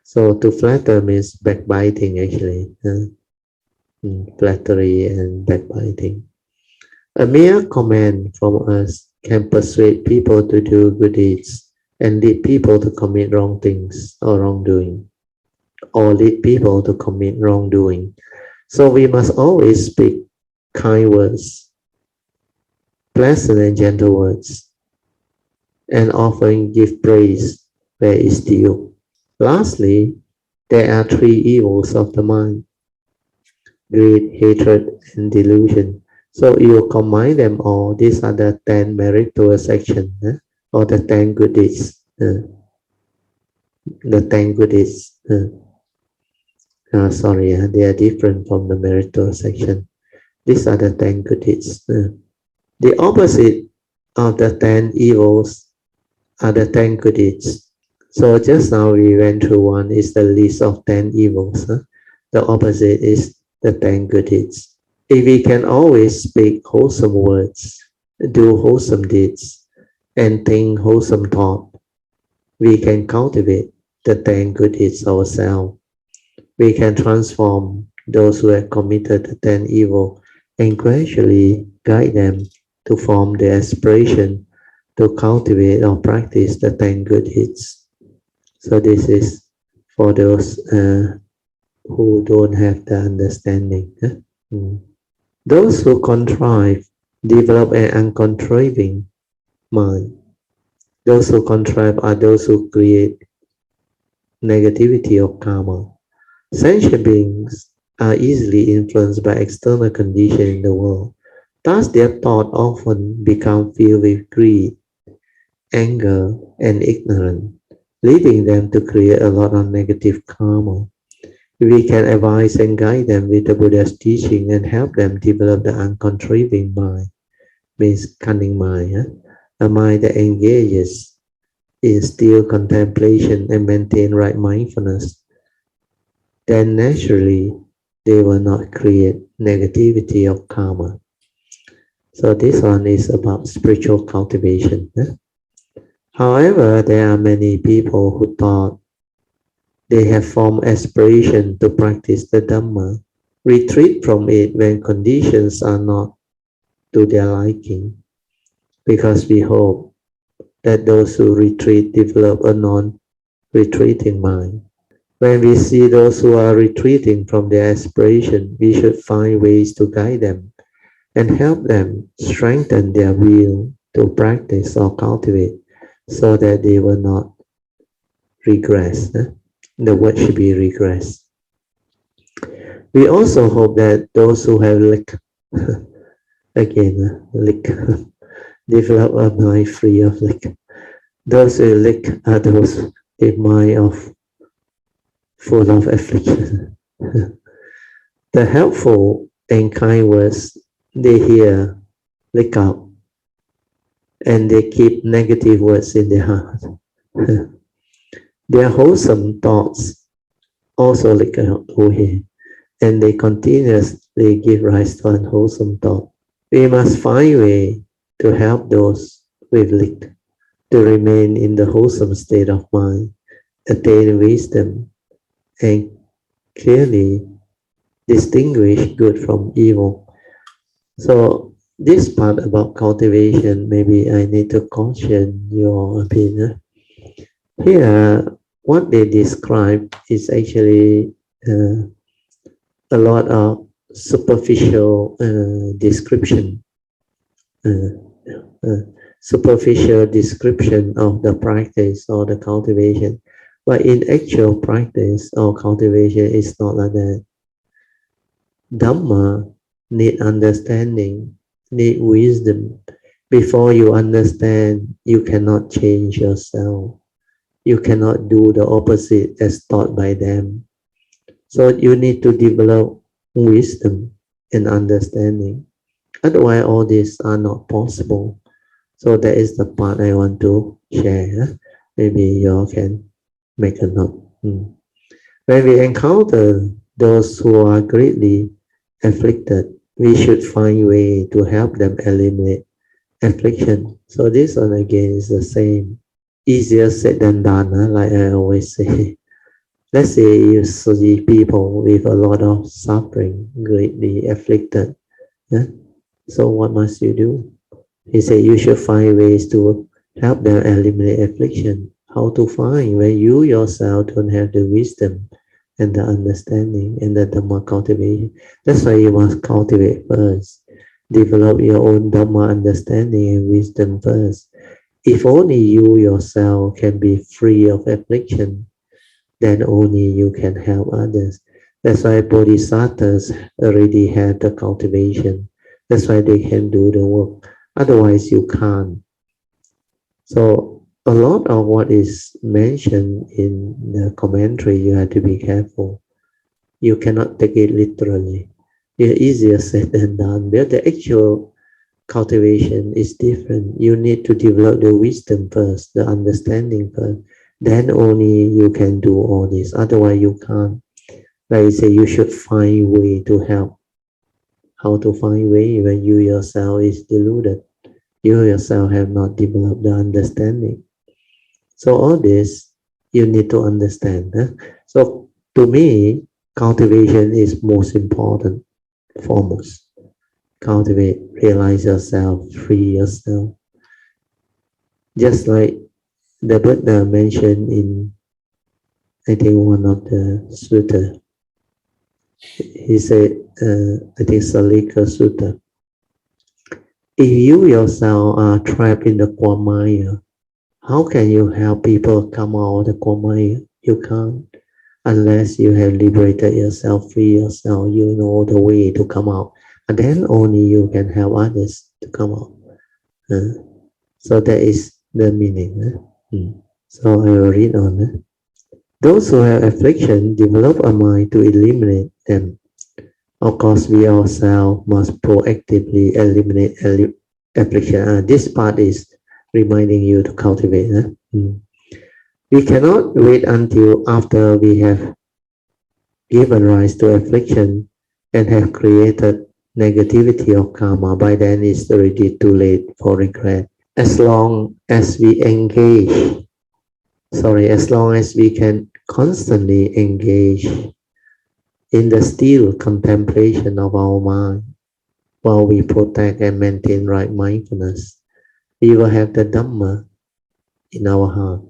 So to flatter means backbiting actually, flattery and backbiting. A mere comment from us can persuade people to do good deeds and lead people to commit wrong things or wrongdoing, or lead people to commit wrongdoing. So we must always speak kind words, pleasant and gentle words, and often give praise where is due. Lastly, there are 3 evils of the mind: greed, hatred, and delusion. So you combine them all. These are the 10 meritorious actions, or the 10 good deeds. The 10 good deeds. they are different from the marital section. These are the 10 good deeds. The opposite of the 10 evils are the 10 good deeds. So just now we went through one is the list of 10 evils. The opposite is the 10 good deeds. If we can always speak wholesome words, do wholesome deeds, and think wholesome thought, we can cultivate the 10 good deeds ourselves. We can transform those who have committed the 10 evil and gradually guide them to form the aspiration to cultivate or practice the 10 good deeds. So this is for those who don't have the understanding. Those who contrive develop an uncontriving mind. Those who contrive are those who create negativity or karma. Sentient beings are easily influenced by external conditions in the world. Thus, their thought often become filled with greed, anger, and ignorance, leading them to create a lot of negative karma. We can advise and guide them with the Buddha's teaching and help them develop the uncontriving mind, means cunning mind, a mind that engages in still contemplation and maintain right mindfulness. Then naturally they will not create negativity or karma. So this one is about spiritual cultivation. However, there are many people who thought they have formed aspiration to practice the Dhamma, retreat from it when conditions are not to their liking, because we hope that those who retreat develop a non-retreating mind. When we see those who are retreating from their aspiration, we should find ways to guide them and help them strengthen their will to practice or cultivate so that they will not regress. The word should be regress. We also hope that those who have develop a mind free of those who are those with mind of full of affliction. The helpful and kind words they hear lick out, and they keep negative words in their heart. Their wholesome thoughts also lick out away, and they continuously give rise to unwholesome thought. We must find a way to help those with lick to remain in the wholesome state of mind, attain wisdom, and clearly distinguish good from evil. So this part about cultivation, maybe I need to caution your opinion. Here, what they describe is actually a lot of superficial description of the practice or the cultivation. But in actual practice or cultivation, it's not like that. Dhamma need understanding, need wisdom. Before you understand, you cannot change yourself. You cannot do the opposite as taught by them. So you need to develop wisdom and understanding. Otherwise, all these are not possible. So that is the part I want to share. Maybe you all can make a note. When we encounter those who are greatly afflicted, we should find a way to help them eliminate affliction. So this one again is the same. Easier said than done, like I always say. Let's say you see people with a lot of suffering, greatly afflicted. So what must you do? He said you should find ways to help them eliminate affliction. How to find when you yourself don't have the wisdom and the understanding and the Dhamma cultivation. That's why you must cultivate first. Develop your own Dhamma understanding and wisdom first. If only you yourself can be free of affliction, then only you can help others. That's why Bodhisattvas already have the cultivation. That's why they can do the work. Otherwise, you can't. So a lot of what is mentioned in the commentary, you have to be careful. you cannot take it literally. It's easier said than done. But the actual cultivation is different. You need to develop the wisdom first, the understanding first. Then only you can do all this. Otherwise, you can't. Like I say, you should find way to help. How to find way when you yourself is deluded? You yourself have not developed the understanding. So all this you need to understand. So to me, cultivation is most important, foremost. Cultivate, realize yourself, free yourself. Just like the Buddha mentioned in, I think, one of the Sutra. He said, I think Salika Sutra. If you yourself are trapped in the Kwamaya, how can you help people come out of the Kwamaya? You can't. Unless you have liberated yourself, free yourself, you know the way to come out. And then only you can help others to come out. So that is the meaning. So I will read on. Those who have affliction develop a mind to eliminate them. Of course, we ourselves must proactively eliminate affliction. This part is reminding you to cultivate. We cannot wait until after we have given rise to affliction and have created negativity of karma. By then it's already too late for regret. As long as we can constantly engage in the still contemplation of our mind while we protect and maintain right mindfulness, we will have the Dhamma in our heart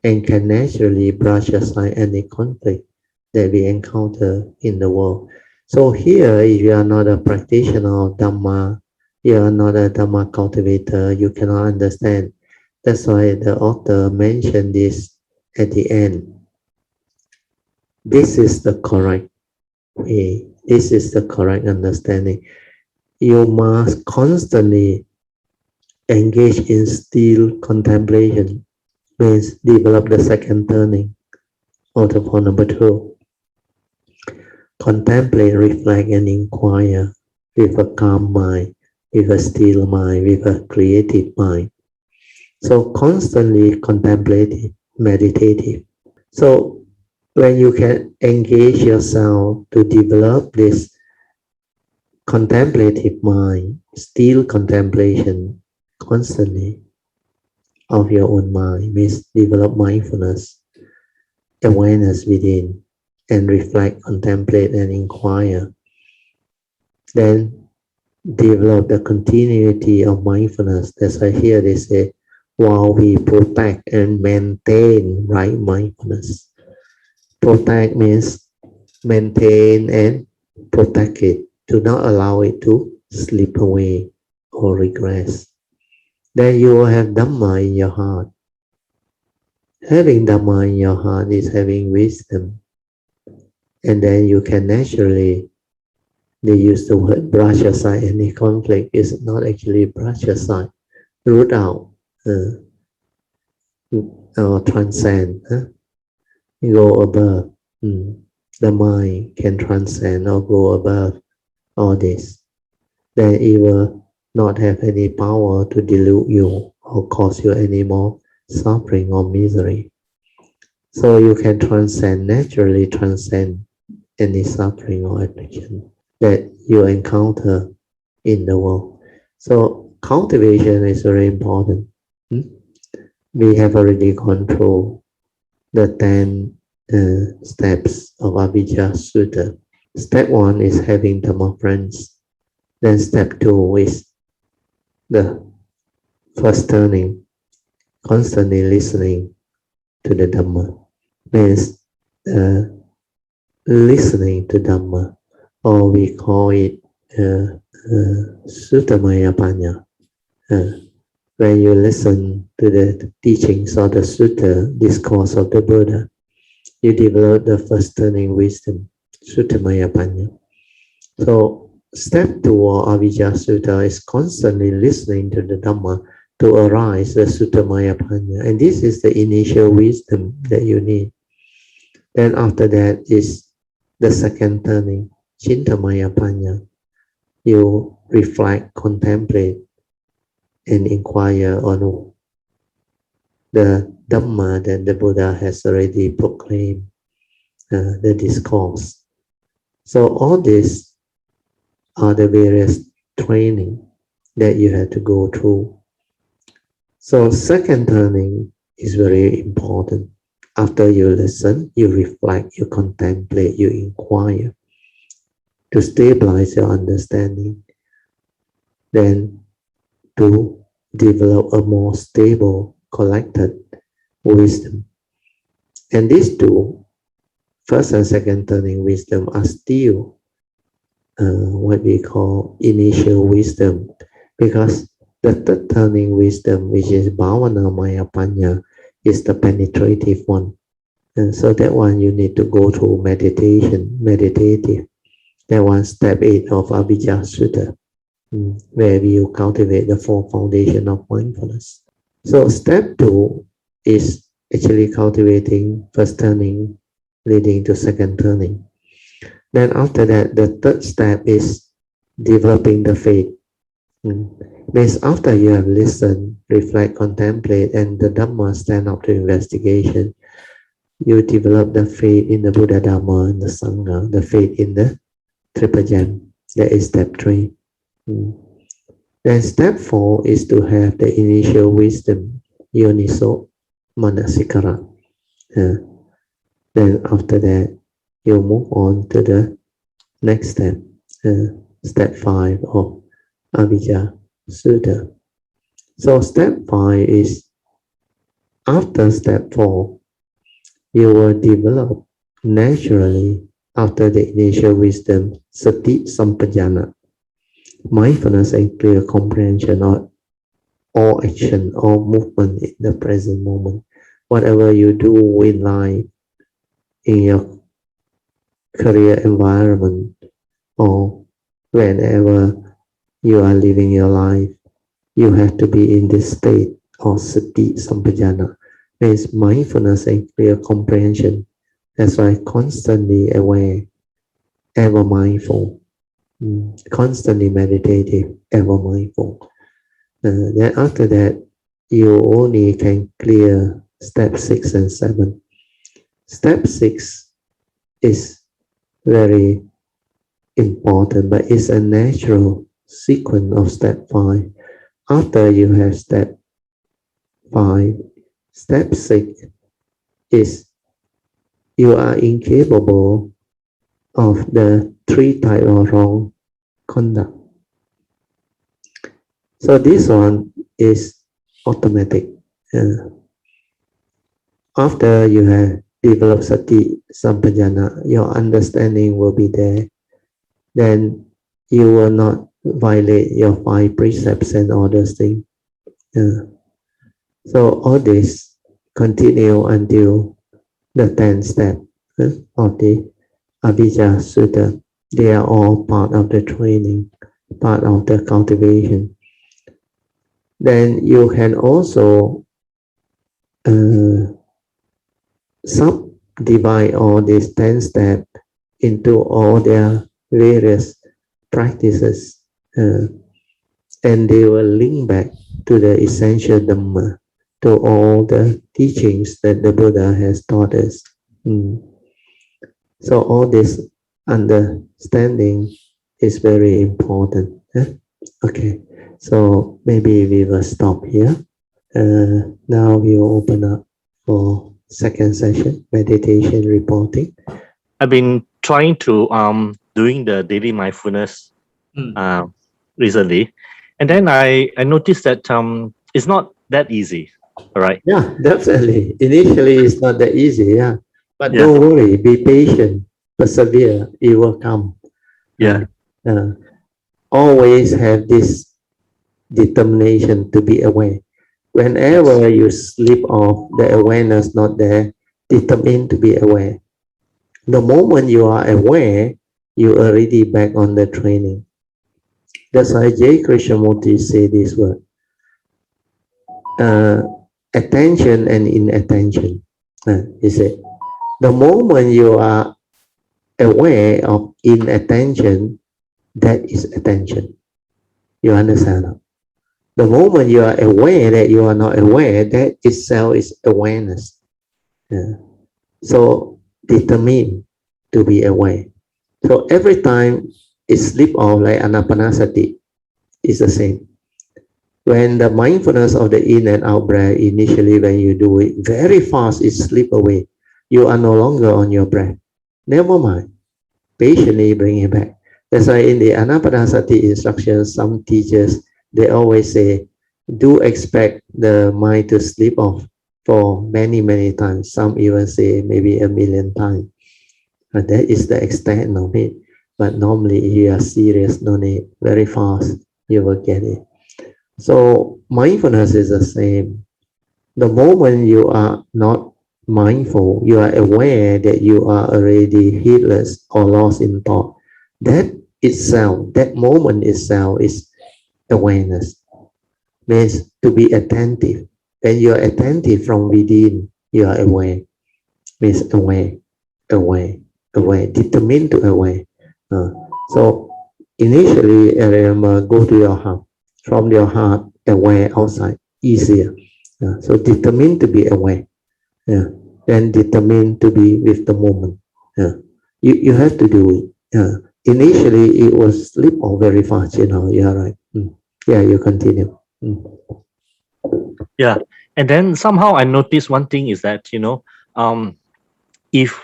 and can naturally brush aside any conflict that we encounter in the world. So here, if you are not a practitioner of Dhamma, you are not a Dhamma cultivator, you cannot understand. That's why the author mentioned this at the end. This is the correct way. This is the correct understanding. You must constantly engage in still contemplation, means develop the second turning, or the point number 2. Contemplate, reflect, and inquire with a calm mind, with a still mind, with a creative mind. So constantly contemplative, meditative. So when you can engage yourself to develop this contemplative mind, still contemplation constantly of your own mind, means develop mindfulness, awareness within, and reflect, contemplate, and inquire. Then develop the continuity of mindfulness. That's why here they say, while we protect and maintain right mindfulness. Protect means maintain and protect it. Do not allow it to slip away or regress. Then you will have Dhamma in your heart. Having Dhamma in your heart is having wisdom. And then you can naturally, they use the word brush aside any conflict. Is not actually brush aside, root out, or transcend, go above. The mind can transcend or go above all this. Then it will not have any power to delude you or cause you any more suffering or misery. So you can naturally transcend any suffering or affliction that you encounter in the world. So cultivation is very important. We have already gone through the 10 steps of Abhijja Sutta. Step 1 is having Dhamma friends. Then step 2 is the first turning, constantly listening to the Dhamma. Means listening to Dhamma, or we call it Suttamaya Panya. When you listen to the teachings of the Sutta, discourse of the Buddha, you develop the first turning wisdom, Suttamaya Panya. So step 2 of Avijja Sutta is constantly listening to the Dhamma to arise the Suttamaya Panya. And this is the initial wisdom that you need. Then after that is the second turning, Chintamaya Panya, you reflect, contemplate, and inquire on the Dhamma that the Buddha has already proclaimed, the discourse. So all these are the various training that you have to go through. So second turning is very important. After you listen, you reflect, you contemplate, you inquire to stabilize your understanding, then to develop a more stable, collected wisdom. And these two, first and second turning wisdom, are still what we call initial wisdom, because the third turning wisdom, which is Bhavana Maya Panya, is the penetrative one. And so that one you need to go through meditation, meditative. That one, step 8 of Abhijja Sutra, where you cultivate the 4 foundation of mindfulness. So step 2 is actually cultivating first turning, leading to second turning. Then after that, the third step is developing the faith. Means after you have listened, reflect, contemplate, and the Dhamma stand up to investigation, you develop the faith in the Buddha, Dhamma, and the Sangha, the faith in the Triple Gem. That is step 3. Then step 4 is to have the initial wisdom, Yoniso Manasikara. Then after that, you move on to the next step, step 5 of Abhijja Sutta. So step 5 is after step 4, you will develop naturally after the initial wisdom, Sati Sampajana, mindfulness and clear comprehension of all action, all movement in the present moment. Whatever you do in life, in your career environment, or whenever you are living your life, you have to be in this state of Sati Sampajana, means mindfulness and clear comprehension. That's why constantly aware, ever mindful, constantly meditative, ever mindful. Then after that, you only can clear step 6 and 7. Step 6 is very important, but it's a natural sequence of step 5. After you have step 5, step 6 is you are incapable of the 3 types of wrong conduct. So this one is automatic. After you have developed Sati Sampajana, your understanding will be there. Then you will not violate your 5 precepts and all those things. So all this continue until the 10th step of the Abhijja Sutta. They are all part of the training, part of the cultivation. Then you can also subdivide all these 10 steps into all their various practices, and they will link back to the essential Dhamma, to all the teachings that the Buddha has taught us. So all this understanding is very important. Okay, so maybe we will stop here. Now we will open up for second session, meditation reporting. I've been trying to doing the daily mindfulness recently, and then I noticed that it's not that easy. All right. Yeah, definitely. Initially, it's not that easy. Yeah, but don't worry. Be patient. Persevere. It will come. Always have this determination to be aware. Whenever you slip off, the awareness not there, determined to be aware. The moment you are aware, you are already back on the training. That's why J. Krishnamurti say this word. Attention and inattention. He said, the moment you are aware of inattention, that is attention. You understand? The moment you are aware that you are not aware, that itself is awareness. Yeah. So determine to be aware. So every time it slip off like anapanasati, is the same. When the mindfulness of the in and out breath, initially when you do it very fast, it slip away. You are no longer on your breath. Never mind. Patiently bring it back. That's why in the anapanasati instructions, some teachers, they always say, do expect the mind to slip off for many, many times. Some even say maybe 1,000,000 times. And that is the extent of it. But normally, if you are serious, no need. Very fast, you will get it. So mindfulness is the same. The moment you are not mindful, you are aware that you are already heedless or lost in thought. That itself, that moment itself is awareness. Means to be attentive. When you are attentive from within, you are aware. Means aware, determined to aware. So initially, I remember, go to your heart. From your heart, aware outside, easier. So determined to be aware. Then determined to be with the moment. You have to do it. Initially, it was slip off very fast, you're right. Yeah, you continue. Yeah. And then somehow I noticed one thing is that, if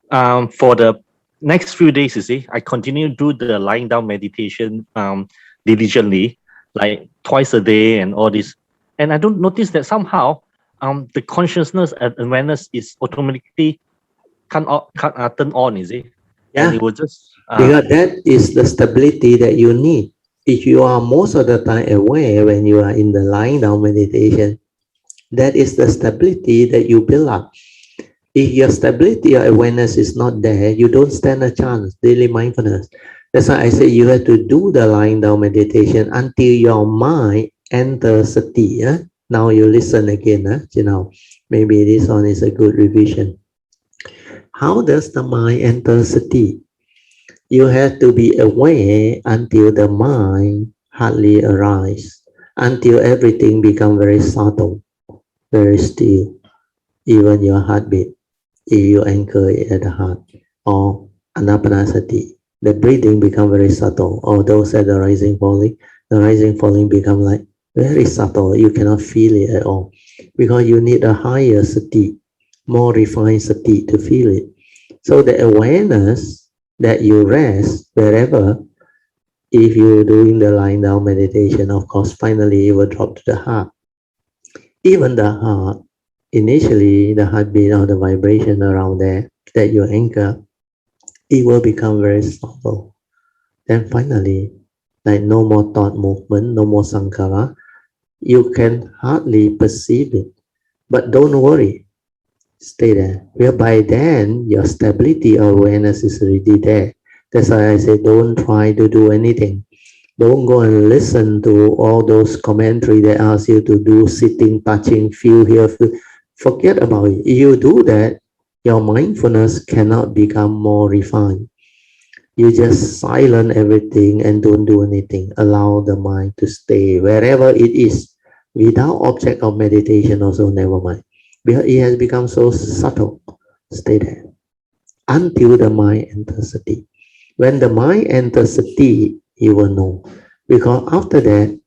for the next few days, you see, I continue to do the lying down meditation diligently, like twice a day and all this. And I don't notice that somehow the consciousness and awareness is automatically turn on, is it? Yeah, and it will just because that is the stability that you need. If you are most of the time aware when you are in the lying down meditation, that is the stability that you build up. If your stability or awareness is not there, you don't stand a chance. Daily mindfulness. That's why I say you have to do the lying down meditation until your mind enters sati. Now you listen again. Maybe this one is a good revision. How does the mind enter sati? You have to be aware until the mind hardly arises, until everything becomes very subtle, very still, even your heartbeat. If you anchor it at the heart, or anapanasati, the breathing become very subtle. Or those at the rising falling become like very subtle. You cannot feel it at all, because you need a higher sati, more refined sati to feel it. So the awareness that you rest wherever, if you're doing the lying down meditation, of course, finally it will drop to the heart. Even the heart, initially the heartbeat or the vibration around there that you anchor, it will become very subtle. Then finally, like no more thought movement, no more sankhara, you can hardly perceive it. But don't worry, stay there. Well, by then, your stability or awareness is already there. That's why I say don't try to do anything. Don't go and listen to all those commentary that ask you to do sitting, touching, feel here, feel. Forget about it. If you do that, your mindfulness cannot become more refined. You just silence everything and don't do anything. Allow the mind to stay wherever it is. Without object of meditation also, never mind. Because it has become so subtle. Stay there until the mind enters sati. When the mind enters sati, you will know. Because after that,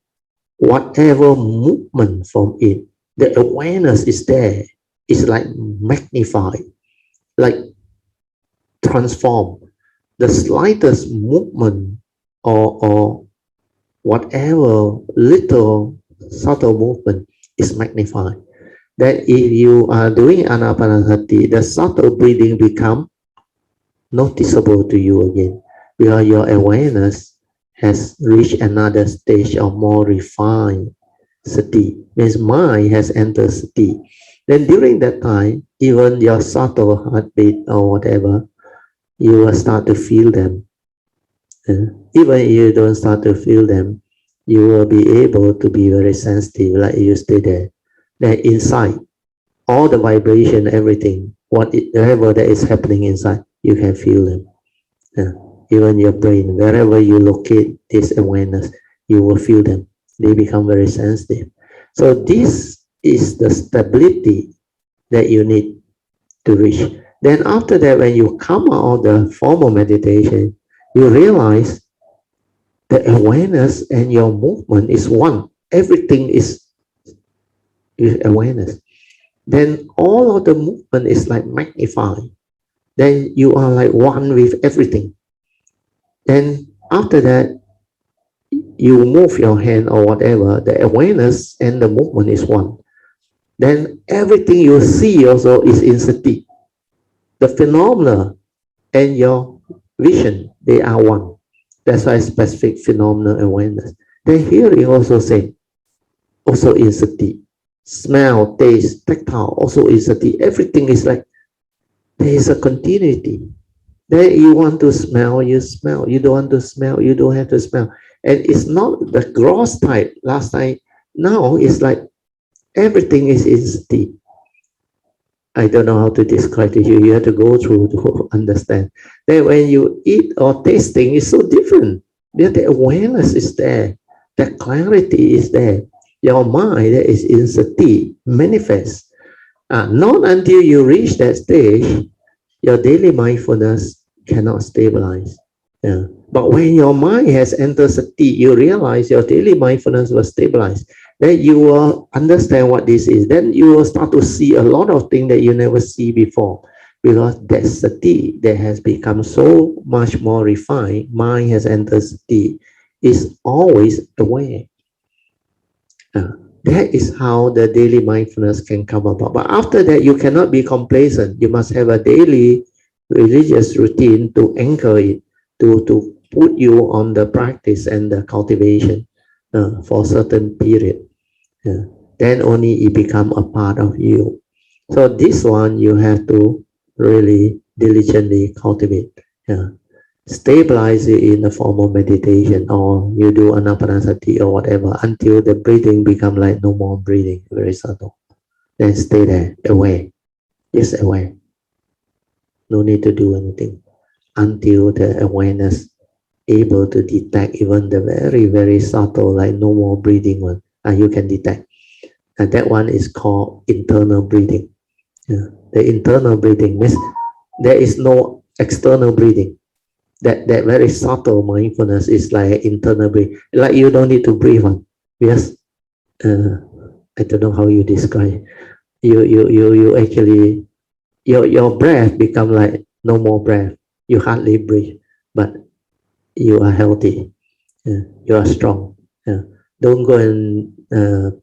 whatever movement from it, the awareness is there. It's like magnified, like transformed. The slightest movement or whatever little subtle movement is magnified. That if you are doing anapanasati, the subtle breathing become noticeable to you again, because your awareness has reached another stage of more refined sati. Means mind has entered sati. Then during that time, even your subtle heartbeat or whatever, you will start to feel them. Even if you don't start to feel them, you will be able to be very sensitive, like you stay there. Then inside, all the vibration, everything, whatever that is happening inside, you can feel them. Even your brain, wherever you locate this awareness, you will feel them. They become very sensitive. So this is the stability that you need to reach. Then after that, when you come out of the formal meditation, you realize the awareness and your movement is one. Everything is awareness. Then all of the movement is like magnified. Then you are like one with everything. Then after that, you move your hand or whatever, the awareness and the movement is one. Then everything you see also is in sati. The phenomena and your vision, they are one. That's why specific phenomena awareness. Then here you also say, also in sati. Smell, taste, tactile, also in sati. Everything is like, there is a continuity. Then you want to smell, you smell. You don't want to smell, you don't have to smell. And it's not the gross type last time. Now it's like everything is in sati. I don't know how to describe to you. You have to go through to understand. Then when you eat or tasting, it's so different. The awareness is there. The clarity is there. Your mind that is in sati manifests. Not until you reach that stage, your daily mindfulness cannot stabilize. But when your mind has entered sati, you realize your daily mindfulness will stabilize. Then you will understand what this is. Then you will start to see a lot of things that you never see before. Because that sati that has become so much more refined, mind has entered sati, is always aware. That is how the daily mindfulness can come about. But after that, you cannot be complacent. You must have a daily religious routine to anchor it, to put you on the practice and the cultivation for a certain period. Then only it become a part of you. So this one you have to really diligently cultivate. Stabilize it in the form of meditation, or you do anapanasati or whatever until the breathing become like no more breathing, very subtle. Then stay there, aware, just aware. No need to do anything until the awareness able to detect even the very, very subtle, like no more breathing one, and you can detect. And that one is called internal breathing. The internal breathing means there is no external breathing. That very subtle mindfulness is like internal breathing. Like you don't need to breathe on. Yes. I don't know how you describe. You actually your breath become like no more breath. You hardly breathe, but you are healthy. You are strong. Don't go and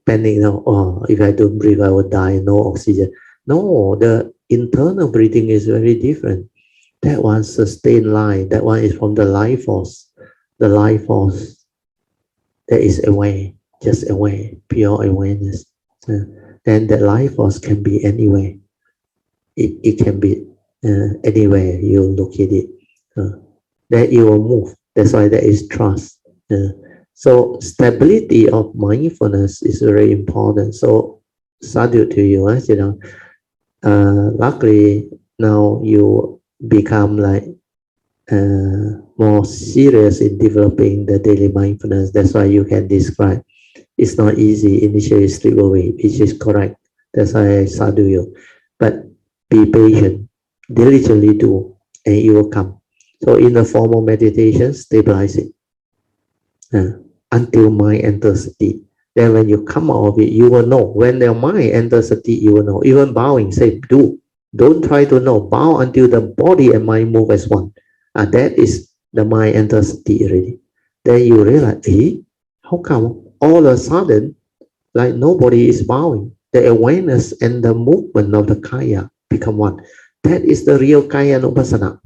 panic now. Oh, if I don't breathe, I will die. No oxygen. No, the internal breathing is very different. That one sustained life. That one is from the life force. The life force that is aware, just aware, pure awareness. Then the life force can be anywhere. It can be anywhere you look at it. That you will move. That's why there is trust. So stability of mindfulness is very important. So sadhu to you, luckily now you become like more serious in developing the daily mindfulness. That's why you can describe. It's not easy initially slip away, which is correct. That's why I sadhu you. But be patient, diligently do, and it will come. So in the formal meditation, stabilize it until mind enters sati. Then when you come out of it, you will know. When your mind enters sati, you will know. Even bowing, say do. Don't try to know. Bow until the body and mind move as one. That is the mind enters sati already. Then you realize, how come all of a sudden, like nobody is bowing? The awareness and the movement of the kaya become one. That is the real kaya nupassana.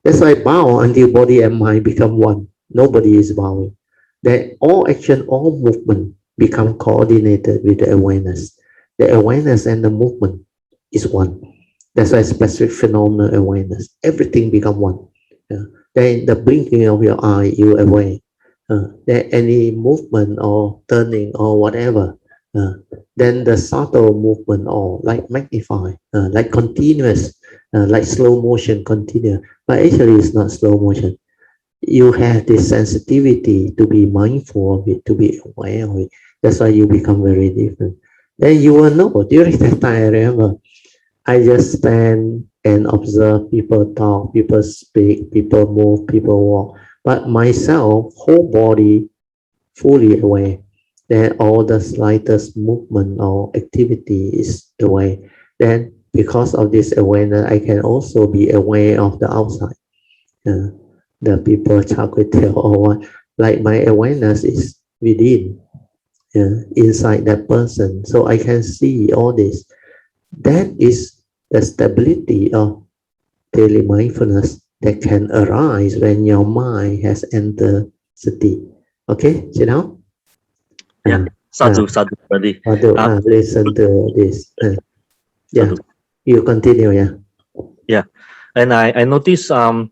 That's why bow until body and mind become one. Nobody is bowing. Then all action, all movement become coordinated with the awareness. The awareness and the movement is one. That's why specific phenomena awareness. Everything become one. Then the blinking of your eye, you aware. Then any movement or turning or whatever. Then the subtle movement or like magnify, like continuous. like slow motion continue, but actually it's not slow motion. You have this sensitivity to be mindful of it, to be aware of it. That's why you become very different. Then you will know. During that time, I remember I just stand and observe people talk, people speak, people move, people walk. But myself, whole body fully aware that all the slightest movement or activity is aware. Then because of this awareness, I can also be aware of the outside. The people chocolate or what. Like my awareness is within, inside that person. So I can see all this. That is the stability of daily mindfulness that can arise when your mind has entered sati. Okay, sit down. Yeah, sadhu, Brother. Listen to this. Yeah, Sadhu. you continue. Yeah. Yeah, and I notice the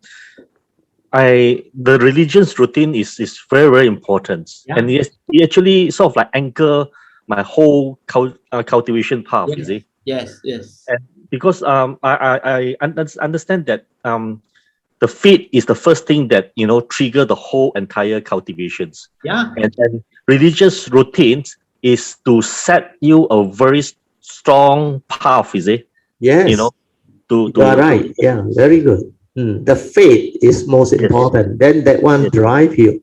religion's routine is very important, and it actually sort of like anchor my whole cultivation path. You see, Yes. and because I understand that the faith is the first thing that trigger the whole entire cultivations. Yeah. And religious routines is to set you a very strong path. Is it? Yes. You are right. Yeah, very good. The faith is most important. Then that one drive you.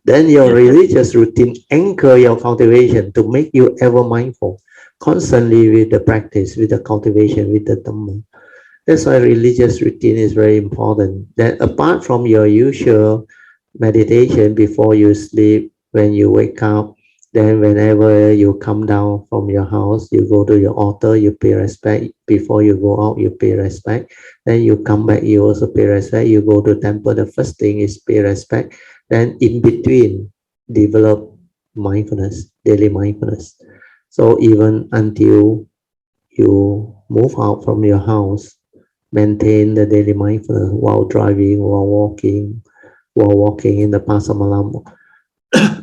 Then your religious routine anchor your cultivation to make you ever mindful, constantly with the practice, with the cultivation, with the Dhamma. That's why religious routine is very important. That apart from your usual meditation before you sleep, when you wake up, then whenever you come down from your house, you go to your altar, you pay respect. Before you go out, you pay respect. Then you come back, you also pay respect. You go to temple, the first thing is pay respect. Then in between, develop mindfulness, daily mindfulness. So even until you move out from your house, maintain the daily mindfulness while driving, while walking in the pasamalam,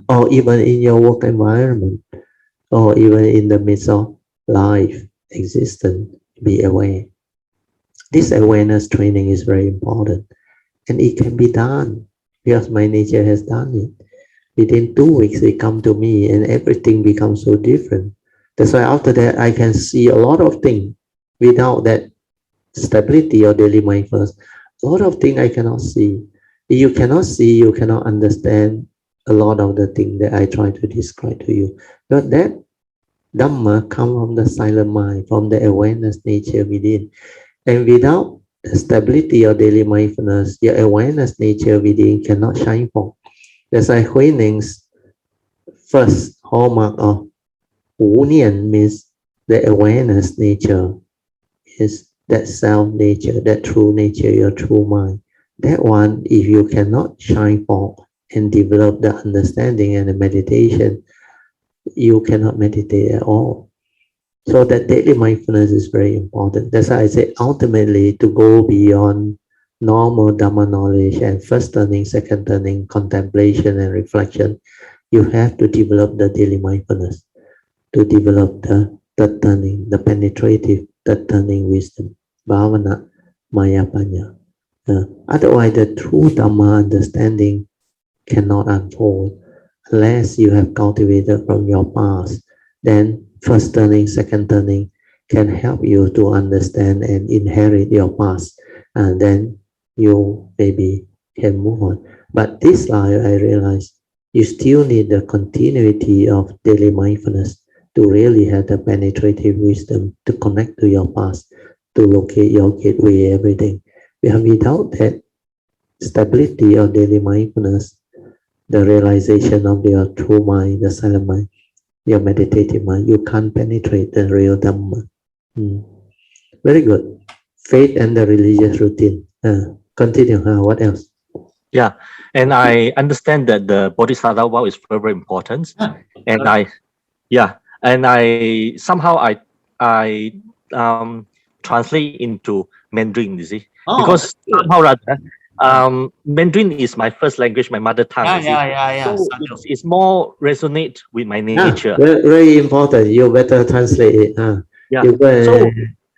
or even in your work environment, or even in the midst of life, existence, be aware. This awareness training is very important, and it can be done because my nature has done it. Within 2 weeks, they come to me and everything becomes so different. That's why after that, I can see a lot of things without that stability or daily mindfulness. A lot of things I cannot see. If you cannot see, you cannot understand a lot of the things that I try to describe to you. But that Dhamma comes from the silent mind, from the awareness nature within. And without the stability of daily mindfulness, your awareness nature within cannot shine forth. That's why Huining's first hallmark of Wu Nian means the awareness nature is that self nature, that true nature, your true mind. That one, if you cannot shine forth and develop the understanding and the meditation, you cannot meditate at all. So that daily mindfulness is very important. That's why I say ultimately to go beyond normal Dhamma knowledge and first turning, second turning, contemplation and reflection, you have to develop the daily mindfulness, to develop the third turning, the penetrative third turning wisdom, bhavana, maya panya. Otherwise, the true Dhamma understanding cannot unfold unless you have cultivated from your past. Then first turning, second turning can help you to understand and inherit your past, and then you maybe can move on. But this life, I realize you still need the continuity of daily mindfulness to really have the penetrative wisdom to connect to your past, to locate your gateway, everything. Without that stability of daily mindfulness, the realization of your true mind, the silent mind, your meditative mind, you can't penetrate the real Dhamma. Very good. Faith and the religious routine. Continue. What else? Yeah, and I understand that the Bodhisattva vow is very, very important, and I somehow I translate into Mandarin. You see, because somehow rather, Mandarin is my first language, my mother tongue. Yeah. So it's more resonate with my nature. Very important. You better translate it. Yeah. You go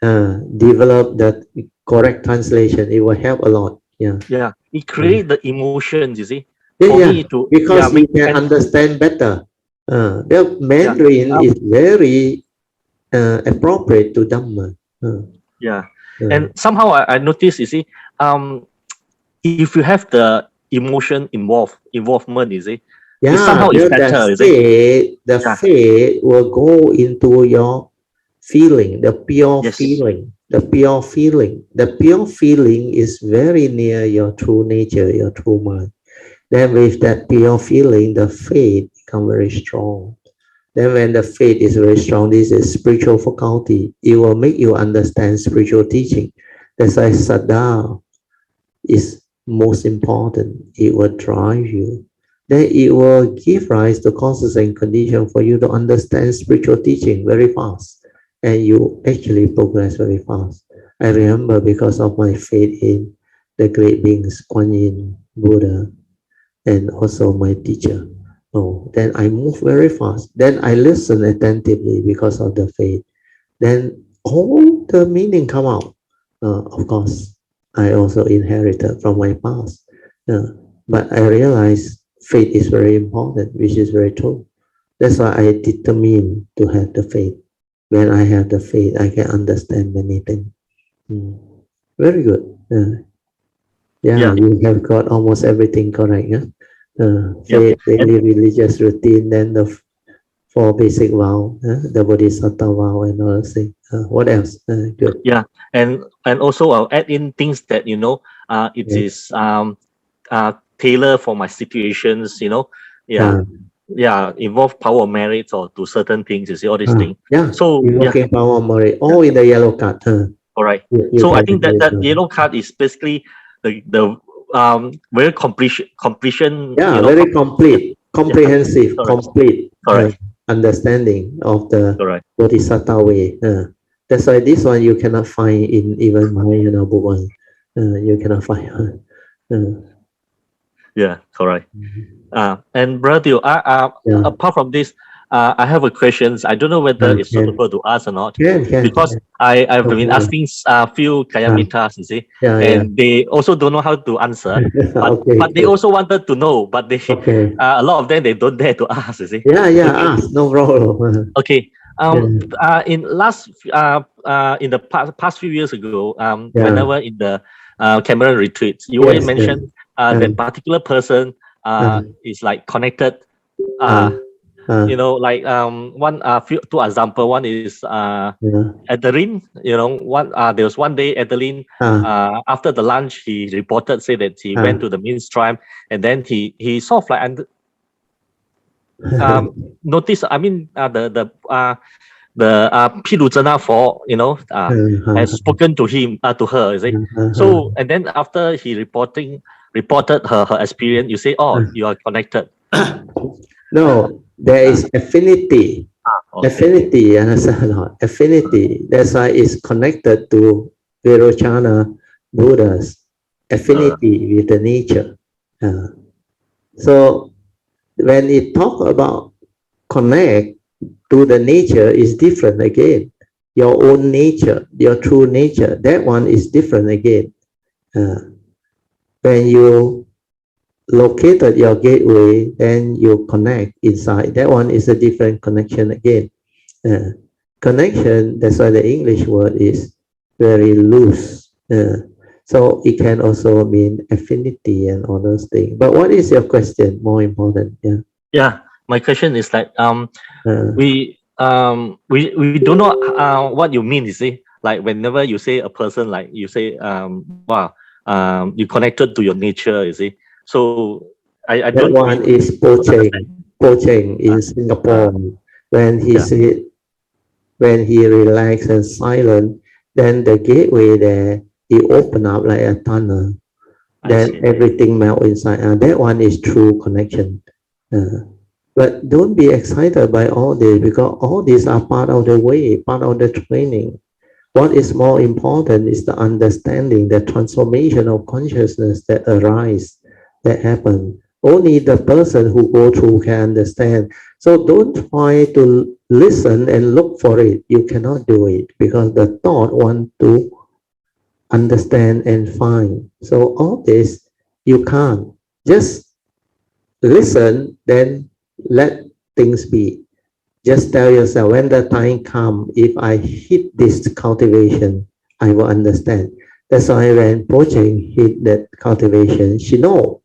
and develop that correct translation. It will help a lot. Yeah. Yeah. It creates the emotions, you see, Yeah, for yeah. me to Because you make can sense. understand better. The Yeah. Mandarin is very appropriate to Dhamma. Yeah. Uh, And somehow I noticed, you see, if you have the emotion involvement, you see, it yeah, somehow is better, you see. the Yeah. faith will go into your feeling, the pure Yes. feeling, the pure feeling. The pure feeling is very near your true nature, your true mind. Then with that pure feeling, the faith become very strong. Then when the faith is very strong, this is spiritual faculty. It will make you understand spiritual teaching. That's why Saddha is most important. It will drive you. Then it will give rise to causes and conditions for you to understand spiritual teaching very fast. And you actually progress very fast. I remember because of my faith in the great beings, Kuan Yin, Buddha, and also my teacher. Oh, then I move very fast. Then I listen attentively because of the faith. Then all the meaning come out. Of course, I also inherited from my past. But I realize faith is very important, which is very true. That's why I determine to have the faith. When I have the faith, I can understand many things. Mm. Very good. Yeah, Yeah. you have got almost everything correct. Yeah? Yeah. Faith, daily religious routine, then the four basic vow, the Bodhisattva vow, and all those things. What else? Good. Yeah. And also I'll add in things that, it Yeah. is tailor for my situations, yeah. Yeah, involve power of merit or to certain things, you see, all these things. Yeah, So yeah, invoking power of merit, all in the yellow card. all right. You So I can think do that it. yellow card is basically the very completion, Yeah, very yeah, complete, yeah, comprehensive, correct, complete correct, understanding of the correct. Bodhisattva way. That's why this one you cannot find in even my book one. You cannot find. Yeah, correct. And brother, Yeah, apart from this, I have a question. I don't know whether it's suitable to ask or not, can. because I've No been problem. asking a few Kayamitas, you see, Yeah. and they also don't know how to answer, but Okay, they good. also wanted to know, but they Okay. a lot of them they don't dare to ask, you see. Yeah, Okay, ask, no problem. okay. Yeah, In the past few years ago, yeah, whenever in the Cameron retreats, you already yes, yes. mentioned Uh, that particular person uh, is like connected, uh, uh, like one few two example. One is yeah, Adeline. There was one day Adeline, uh, after the lunch, he reported say that he uh. went to the mainstream, and then he sort of like noticed. I mean, the Pilujana for has spoken to him to her, you see. So and then after he reported her experience, you say, oh, you are connected. No, there Uh, is affinity. okay. Affinity, understand or not? Affinity. That's why it's connected to Virochana Buddha's affinity with the nature. So when it talk about connect to the nature is different again. Your own nature, your true nature, that one is different again. When you located your gateway, then you connect inside. That one is a different connection again. Connection, that's why the English word is very loose. So it can also mean affinity and all those things. But what is your question? More important, yeah. Yeah, my question is like Uh, we don't know what you mean. You see, like whenever you say a person, like you say wow, you connected to your nature. You see, so I that don't one is don't understand. Po Cheng Uh, in uh, Singapore. When he yeah, said, when he relaxed and silent, then the gateway there, he opened up like a tunnel. I Then see. everything melt inside. That one is true connection. But don't be excited by all this because all these are part of the way, part of the training. What is more important is the understanding, the transformation of consciousness that arise, that happen. Only the person who go through can understand. So don't try to listen and look for it. You cannot do it because the thought want to understand and find. So all this, you can't just listen, then let things be. Just tell yourself, when the time comes, if I hit this cultivation, I will understand. That's why when Pocheng hit that cultivation, she knows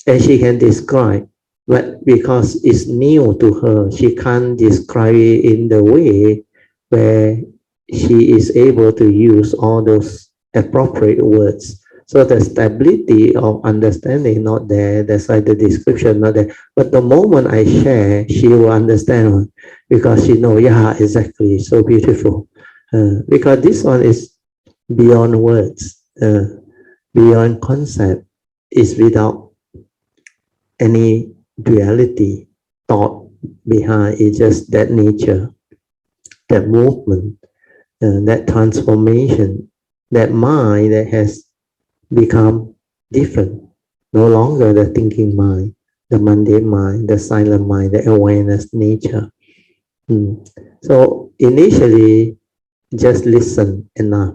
and she can describe. But because it's new to her, she can't describe it in the way where she is able to use all those appropriate words. So the stability of understanding not there, that's why the description not there. But the moment I share, she will understand because she know, yeah, exactly, so beautiful. Because this one is beyond words, beyond concept, is without any duality thought behind. It's just that nature, that movement, that transformation, that mind that has become different. No longer the thinking mind, the mundane mind, the silent mind, the awareness nature. So initially, just listen enough.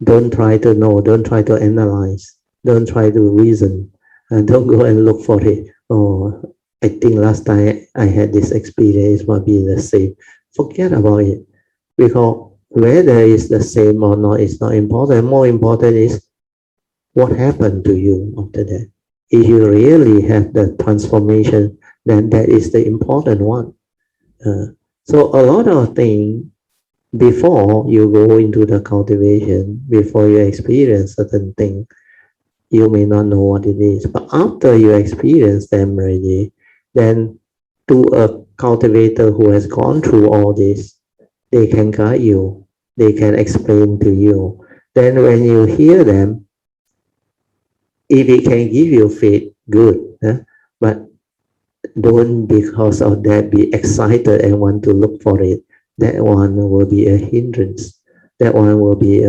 Don't try to know, don't try to analyze, don't try to reason, and don't go and look for it. Oh, I think last time I had this experience might be the same. Forget about it. Because whether it's the same or not is not important. More important is what happened to you after that. If you really have the transformation, then that is the important one. So a lot of things before you go into the cultivation, before you experience certain things, you may not know what it is. But after you experience them already, then to a cultivator who has gone through all this, they can guide you, they can explain to you. Then when you hear them, if it can give you faith, good. But don't because of that be excited and want to look for it. That one will be a hindrance. That one will be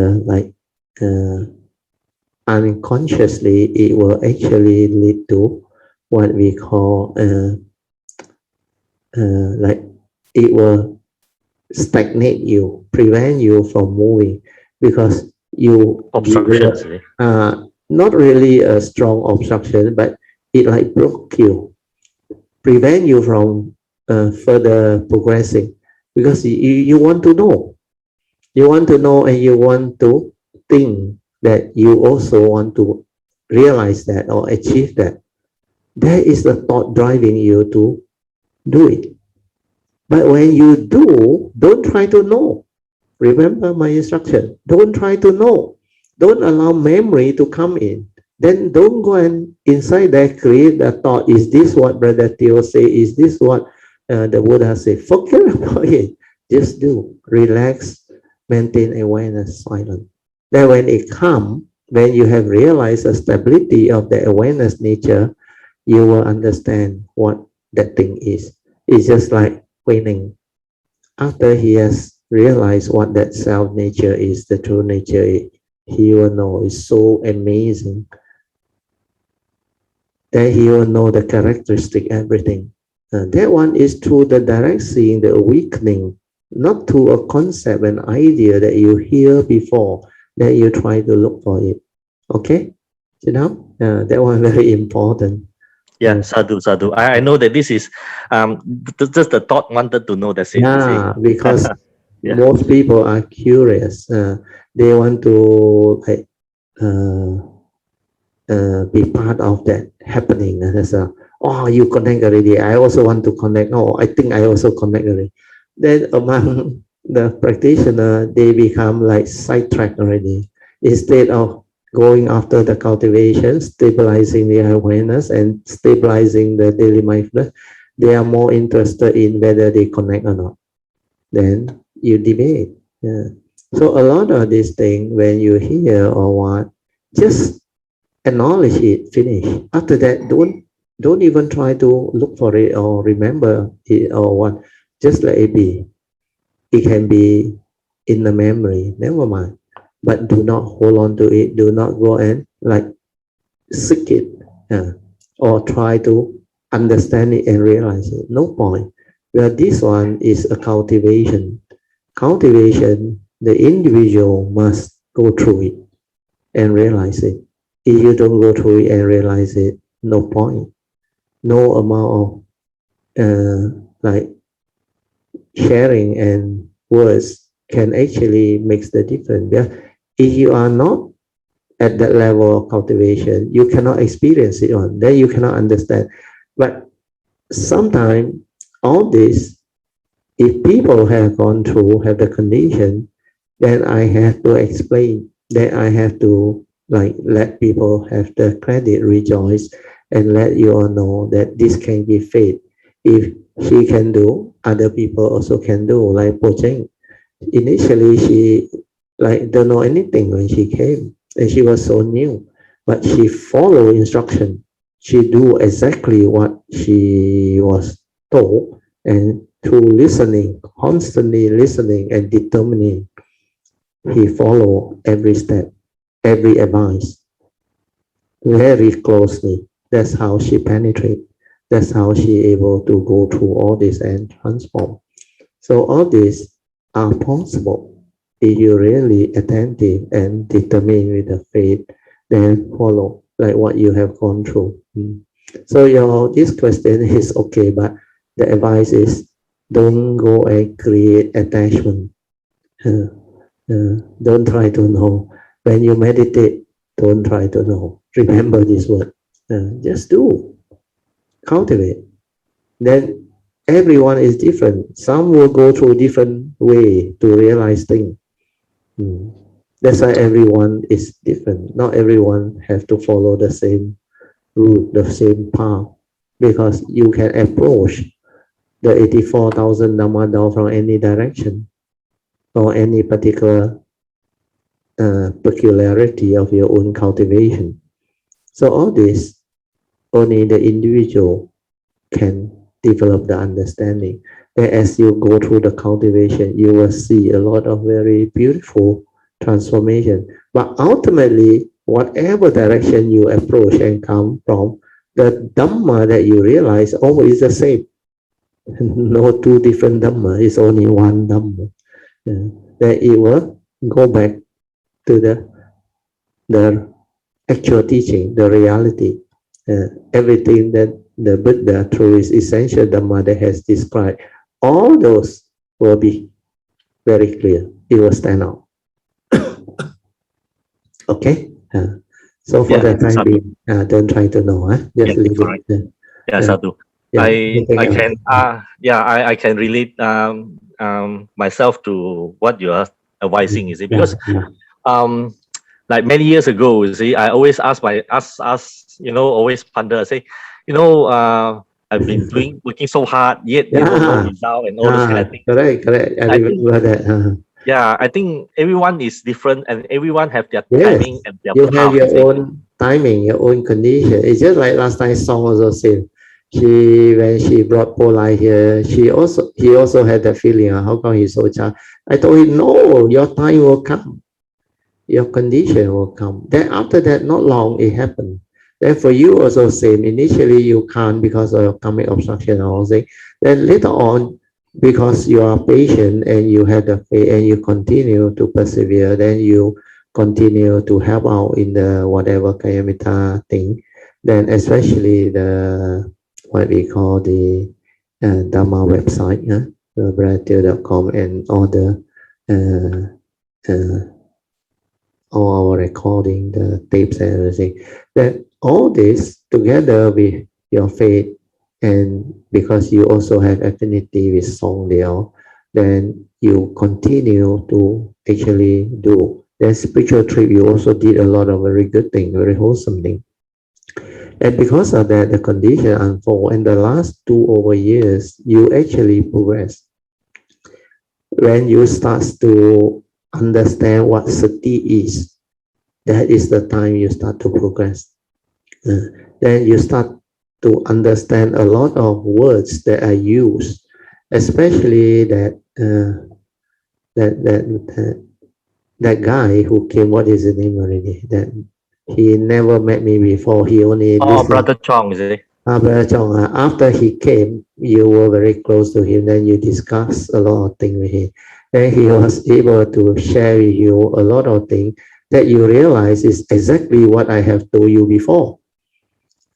unconsciously, it will actually lead to what we call like it will stagnate you, prevent you from moving because you Obstructions. not really a strong obstruction, but it like block you, prevent you from further progressing because you want to know. You want to know and you want to think that you also want to realize that or achieve that. That is the thought driving you to do it. But when you do, don't try to know. Remember my instruction. Don't try to know. Don't allow memory to come in. Then don't go and inside there create a thought. Is this what Brother Theo say? Is this what the Buddha say? Forget about it. Just do. Relax. Maintain awareness, silent. Then when it comes, when you have realized the stability of the awareness nature, you will understand what that thing is. It's just like winning. After he has realized what that self nature is, the true nature is, he will know it's so amazing. Then he will know the characteristic, everything. That one is through the direct seeing, the awakening, not to a concept, an idea that you hear before, that you try to look for it. Okay? You know, that one very important. Yeah, sadhu, sadhu. I know that this is just the thought wanted to know. That's it. Yeah, because yeah. most people are curious. They want to like be part of that happening. And there's oh, you connect already. I also want to connect. Oh, I think I also connect already. Then among the practitioner, they become like sidetracked already. Instead of going after the cultivation, stabilizing the awareness and stabilizing the daily mindfulness, they are more interested in whether they connect or not. Then you debate. Yeah. So a lot of these things, when you hear or what, just acknowledge it, finish. After that, don't even try to look for it or remember it or what. Just let it be. It can be in the memory, never mind. But do not hold on to it. Do not go and like seek it or try to understand it and realize it. No point. Well, this one is a cultivation. Cultivation, the individual must go through it. and realize it. If you don't go through it and realize it, no point. No amount of like sharing and words can actually make the difference. Yeah? If you are not at that level of cultivation, you cannot experience it on. Then you cannot understand. But sometimes all this, if people have gone through, have the condition, then I have to explain. Then I have to like let people have the credit, rejoice, and let you all know that this can be faith. If she can do, other people also can do. Like Po Cheng, initially she like don't know anything when she came, and she was so new, but she followed instruction. She do exactly what she was told, and through listening, constantly listening and determining, he follow every step, every advice very closely. That's how she penetrate. That's how she able to go through all this and transform. So all these are possible if you really attentive and determined with the faith, then follow like what you have gone through. So this question is okay, but the advice is don't go and create attachment. Don't try to know. When you meditate, don't try to know. Remember this word. Just do. Cultivate. Then everyone is different. Some will go through different way to realize things. That's why everyone is different. Not everyone have to follow the same route, the same path, because you can approach the 84,000 Dhamma down from any direction or any particular peculiarity of your own cultivation. So all this, only the individual can develop the understanding. And as you go through the cultivation, you will see a lot of very beautiful transformation. But ultimately, whatever direction you approach and come from, the Dhamma that you realize always the same. No two different Dhamma, it's only one Dhamma. Then it will go back to the actual teaching, the reality. Everything that the Buddha through his essential Dhamma that has described, all those will be very clear. It will stand out. Okay? So for the time being, don't try to know. Just leave it. Sadhu. I can I can relate myself to what you are advising, you see, because like many years ago, you see, I always ask always ponder, say, I've been working so hard, yet no result and all this kind of thing. Correct. I remember that. Yeah, I think everyone is different and everyone have their timing and their path. You have your own timing, your own condition. It's just like last time Song also said, when she brought Polai here, he also had that feeling, how come he's so child? I told him, no, your time will come. Your condition will come. Then after that, not long, it happened. Then for you also same. Initially, you can't because of karmic obstruction or something. Then later on, because you are patient and you have the faith and you continue to persevere, then you continue to help out in the whatever Kayamita thing. Then especially the what we call the Dhamma website, brother.com and all the all our recording, the tapes and everything. That all this together with your faith, and because you also have affinity with Song Liao, then you continue to actually do. Then spiritual trip, you also did a lot of very good thing, very wholesome thing. And because of that, the condition unfold. In the last 2 over years, you actually progress. When you start to understand what sati is, that is the time you start to progress. Then you start to understand a lot of words that are used, especially that guy who came. What is his name already? That he never met me before. He only listened. Brother Chong, is it? Brother Chong. After he came, you were very close to him. Then you discussed a lot of things with him. Then he was able to share with you a lot of things that you realize is exactly what I have told you before.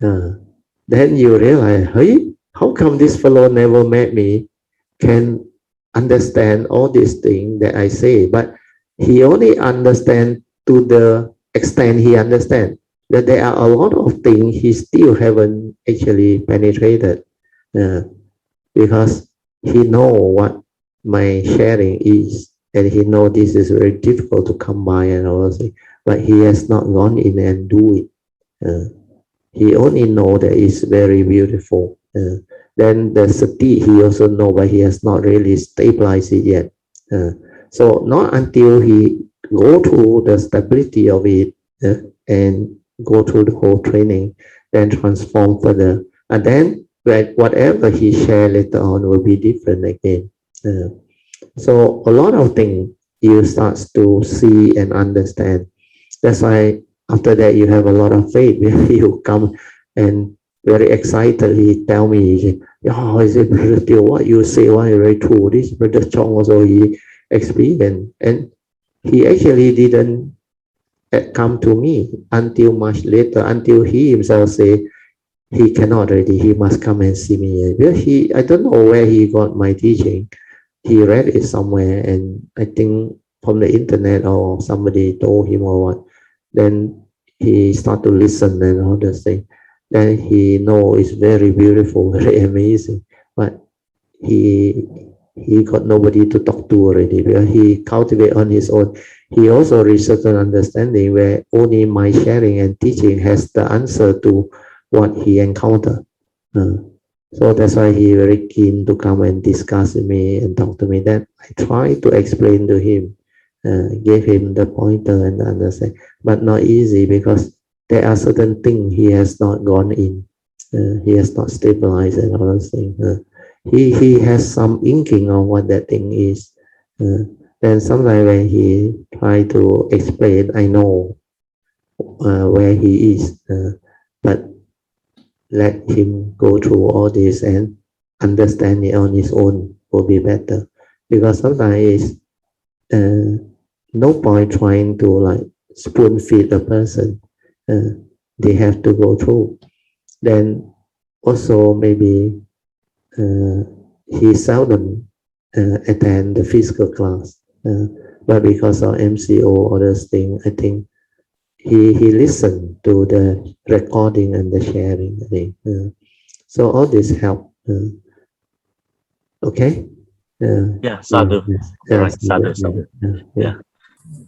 Then you realize, hey, how come this fellow never met me, can understand all these things that I say, but he only understands to the extent he understands. That there are a lot of things he still haven't actually penetrated, because he know what my sharing is, and he know this is very difficult to come by and all those things, but he has not gone in and do it. He only know that it's very beautiful. Then the sati he also know, but he has not really stabilized it yet. So not until he go through the stability of it, and go through the whole training, then transform further, and then whatever he share later on will be different again. So a lot of things you start to see and understand. That's why after that you have a lot of faith when you come and very excitedly tell me, oh, is it Brother Teo, what you say, why very true. This Brother Chong also, he experienced, and he actually didn't come to me until much later, until he himself say he cannot already, he must come and see me. Well, I don't know where he got my teaching. He read it somewhere, and I think from the internet or somebody told him or what. Then he start to listen and all those things. Then he know it's very beautiful, very amazing. But he got nobody to talk to already, because he cultivate on his own. He also reached certain understanding where only my sharing and teaching has the answer to what he encountered. So that's why he very keen to come and discuss with me and talk to me. Then I try to explain to him, gave him the pointer and understand, but not easy, because there are certain things he has not gone in. He has not stabilized and all those things. He has some inking on what that thing is. Then sometimes when he try to explain, I know where he is, but let him go through all this and understand it on his own will be better. Because sometimes no point trying to like spoon feed a person. They have to go through. Then also maybe he seldom attend the physical class, but because of MCO or those things, I think he listened to the recording and the sharing. I think. So all this help. Okay. Yeah, sadhu. Yeah, Right, sadhu, sadhu. Yeah.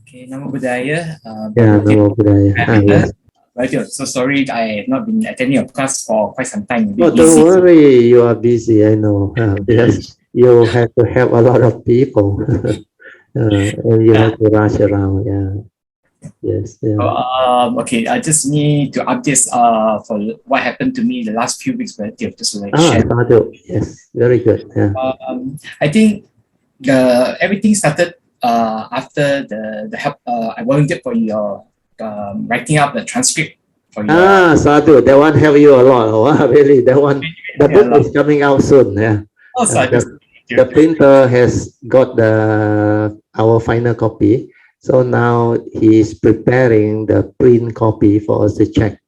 Okay, Namo Buddhaya. Yeah, Namo Buddhaya. Yes. Right, so sorry I have not been attending your class for quite some time. Oh, don't worry, you are busy, I know. Because you have to help a lot of people. And you have to rush around. Yeah. Yes. Yeah. Okay, I just need to update for what happened to me the last few weeks, but just to like share. Sadhu. Yes, very good. Yeah. I think everything started after the help. I volunteered for your writing up the transcript for your. Sadhu, that one helped you a lot. Wow, really, that one. The book is coming out soon. Yeah. Oh, The printer has got our final copy. So now he's preparing the print copy for us to check.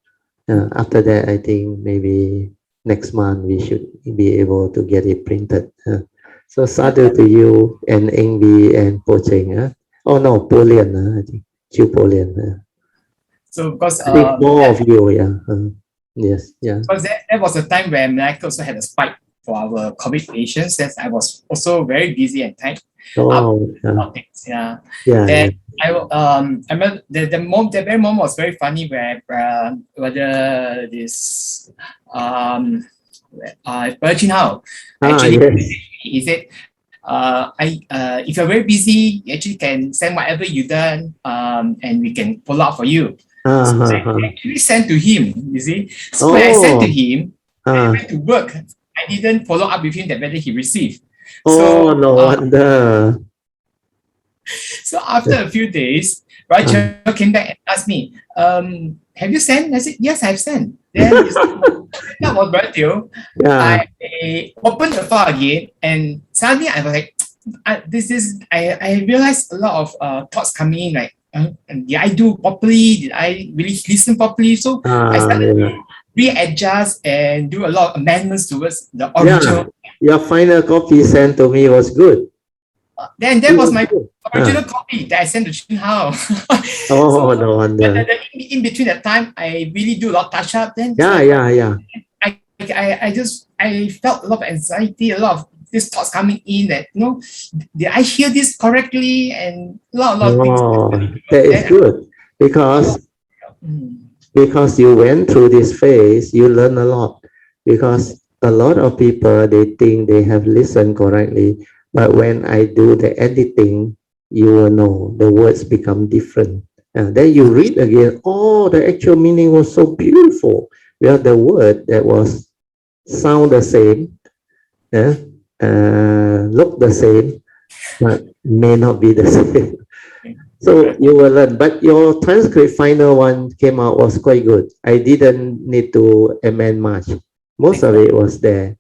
After that, I think maybe next month we should be able to get it printed. So sadhu to you and Engbi and Po Cheng. Oh no, Polian. I think Chu Polian. So because I think more of you, yeah. Yes, yeah. Because that was a time when Malacca also had a spike for our COVID patients. Then I was also very busy and tight. Oh, yeah. Yeah. Then I remember the very moment was very funny where whether this Virgin Hao actually he said if you're very busy, you actually can send whatever you done and we can follow up for you. So I actually sent to him, you see. So when I sent to him, I went to work. I didn't follow up with him that whether he received. So, no wonder. So after a few days, Rachel came back and asked me, have you sent? I said, yes, I've sent. Then that was very deal. I opened the file again and suddenly I was like, I realized a lot of thoughts coming in like, did I do properly? Did I really listen properly? So I started to readjust and do a lot of amendments towards the original. Your final copy sent to me was good. Then that was my original copy that I sent to Chin Hao. Oh, no wonder. In between that time, I really do a lot of touch up. Then I felt a lot of anxiety, a lot of these thoughts coming in that, did I hear this correctly? And a lot of things. That is good because you went through this phase, you learn a lot. Because a lot of people, they think they have listened correctly, but when I do the editing, you will know the words become different. And then you read again, the actual meaning was so beautiful. Well, the word that was sound the same, look the same, but may not be the same. So you will learn. But your transcript final one came out was quite good. I didn't need to amend much. Most of it was there,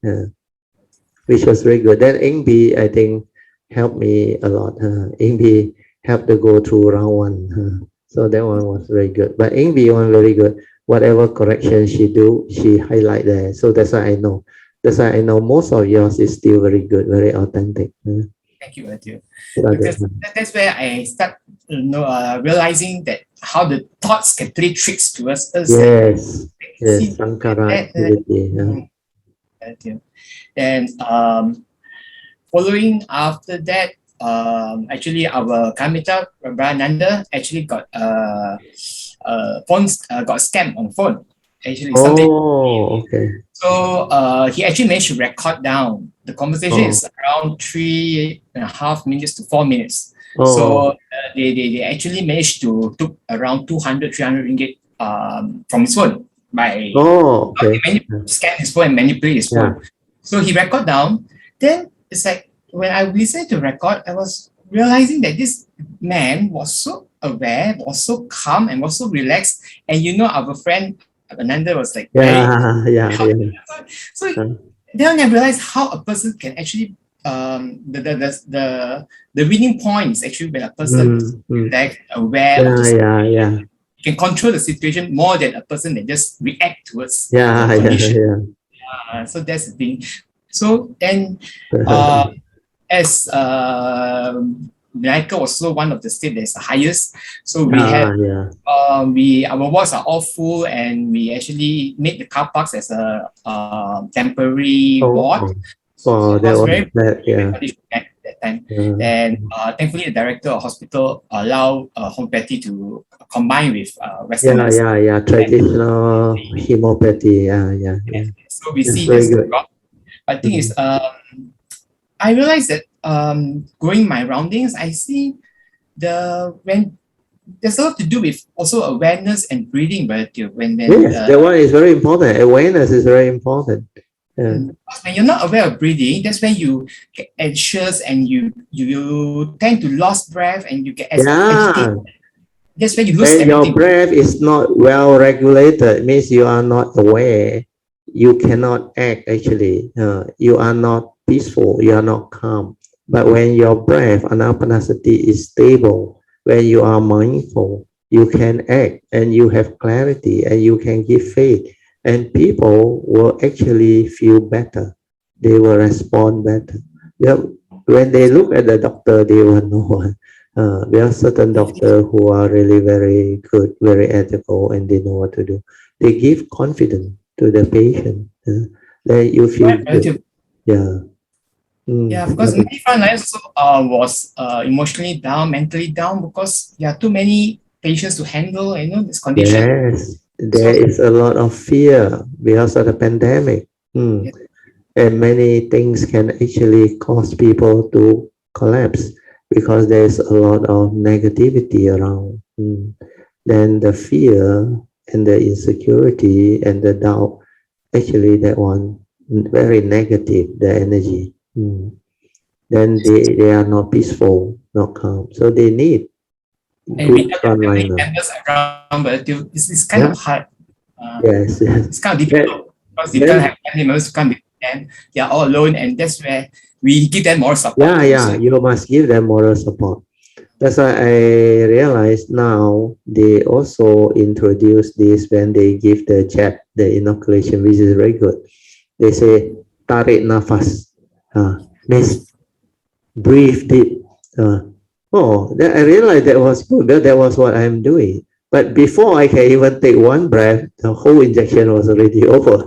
which was very good. Then Ingbi, I think, helped me a lot. Ingbi helped to go through round one. So that one was very good. But Ingbi one very good. Whatever correction she do, she highlight there. So that's why I know. That's why I know most of yours is still very good, very authentic. Thank you, Matthew. Because that's where I start, realizing that how the thoughts can play tricks to us. Yes, Sankara activity. Then following after that, actually our Kamita Nanda actually got phones got scammed on phone. Actually, okay. So he actually managed to record down. The conversation is around 3.5 minutes to 4 minutes. So they actually managed to took around 200, 300 ringgit from his phone by scan his phone and manipulate his phone. So he record down. Then it's like when I listened to record, I was realizing that this man was so aware, was so calm, and was so relaxed. And our friend Ananda was like, So then I realized how a person can actually the winning point is actually when a person is like aware of the you can control the situation more than a person that just react towards the condition. So that's the thing. So then as Malacca was also one of the states that is the highest. So we have our wards are all full, and we actually made the car parks as a temporary ward. So that was very bad at that time. And thankfully the director of hospital allowed homeopathy to combine with Western medicine. Traditional homeopathy. So we see this drop. But the thing is, I realized that going my roundings, I see when there's a lot to do with also awareness and breathing. But that one is very important. Awareness is very important. When you're not aware of breathing, that's when you get anxious and you tend to lose breath and you get agitated. That's when you lose everything. Your breath is not well regulated. It means you are not aware. You cannot act actually. You are not peaceful. You are not calm. But when your breath, anapanasati, is stable, when you are mindful, you can act and you have clarity and you can give faith. And people will actually feel better. They will respond better. When they look at the doctor, they will know. There are certain doctors who are really very good, very ethical, and they know what to do. They give confidence to the patient. Then you feel good. Because many frontliners was emotionally down, mentally down, because there are too many patients to handle, this condition. Yes. There is a lot of fear because of the pandemic. And many things can actually cause people to collapse because there's a lot of negativity around. Then the fear and the insecurity and the doubt, actually that one, very negative, the energy. Then they are not peaceful, not calm. So they need good frontliner. But it's kind of hard. Yes. It's kind of difficult because they can't have family members who can't be with them. They are all alone, and that's where we give them moral support. You must give them moral support. That's why I realized now they also introduce this when they give the jab, the inoculation, which is very good. They say, tarik nafas, means breathe deep. I realized that was good. That was what I'm doing. But before I can even take one breath, the whole injection was already over.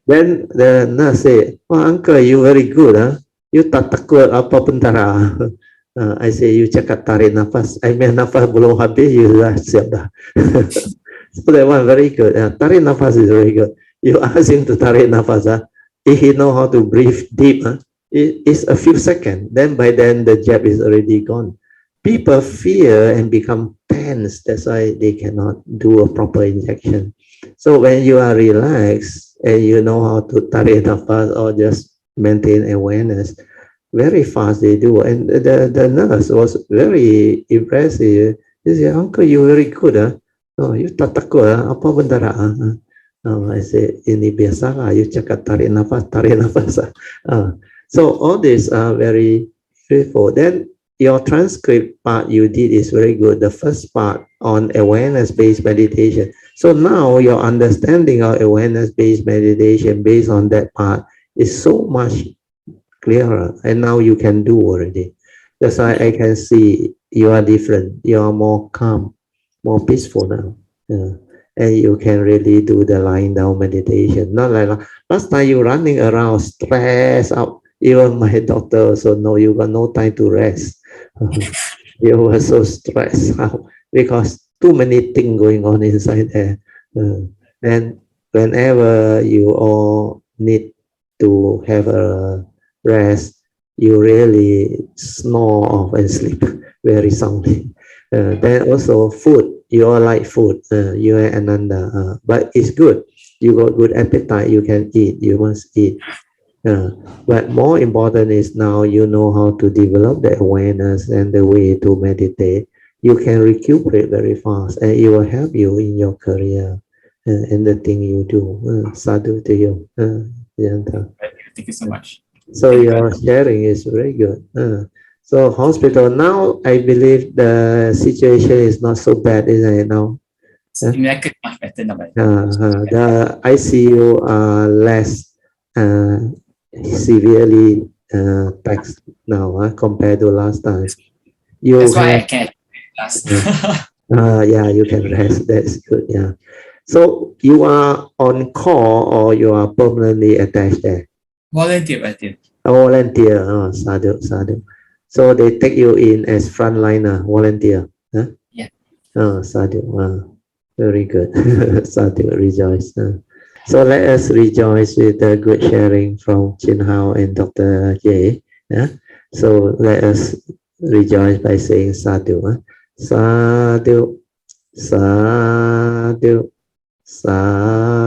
Then the nurse said, "Oh, uncle, you very good, huh? You tak takut apa pentara." I say, you cakap tarik nafas. I mean, nafas belum habis, you dah siap dah. So that one very good. Tarik nafas is very good. You ask him to tarik nafas. If he know how to breathe deep, it's a few seconds. Then by then, the jab is already gone. People fear and become tense. That's why they cannot do a proper injection. So when you are relaxed and you know how to tarik nafas or just maintain awareness, very fast they do. And the nurse was very impressive. He said, "Uncle, you very good, huh? Oh, you tak takut, apa bendera?" I said, "Ini biasa lah, you cakap tarik nafas. So all these are very faithful. Then your transcript part you did is very good. The first part on awareness-based meditation. So now your understanding of awareness-based meditation based on that part is so much clearer, and now you can do already. That's why I can see you are different. You are more calm, more peaceful now. And you can really do the lying down meditation. Not like last time you running around, stressed out. Even my doctor also know you got no time to rest. You were so stressed out because too many things going on inside there. And whenever you all need to have a rest, you really snore off and sleep very soundly. Then also food, you all like food, you and Ananda, but it's good. You got good appetite, you can eat, you must eat. But more important is now you know how to develop the awareness and the way to meditate. You can recuperate very fast, and it will help you in your career and the thing you do. Sadhu to you. Thank you so much. So your sharing is very good. So hospital now, I believe the situation is not so bad, isn't it now? Much better now. The ICU are less severely taxed now compared to last time. That's why I can last. Yeah, you can rest. That's good. Yeah. So you are on call or you are permanently attached there? Volunteer. Volunteer. Oh, sadhu. So they take you in as frontliner, volunteer. Huh? Yeah. Oh, sadhu. Very good. Sadhu, rejoice. So let us rejoice with the good sharing from Chin Hao and Dr. Ye. So let us rejoice by saying sadhu. Sadhu, sadhu, sadhu.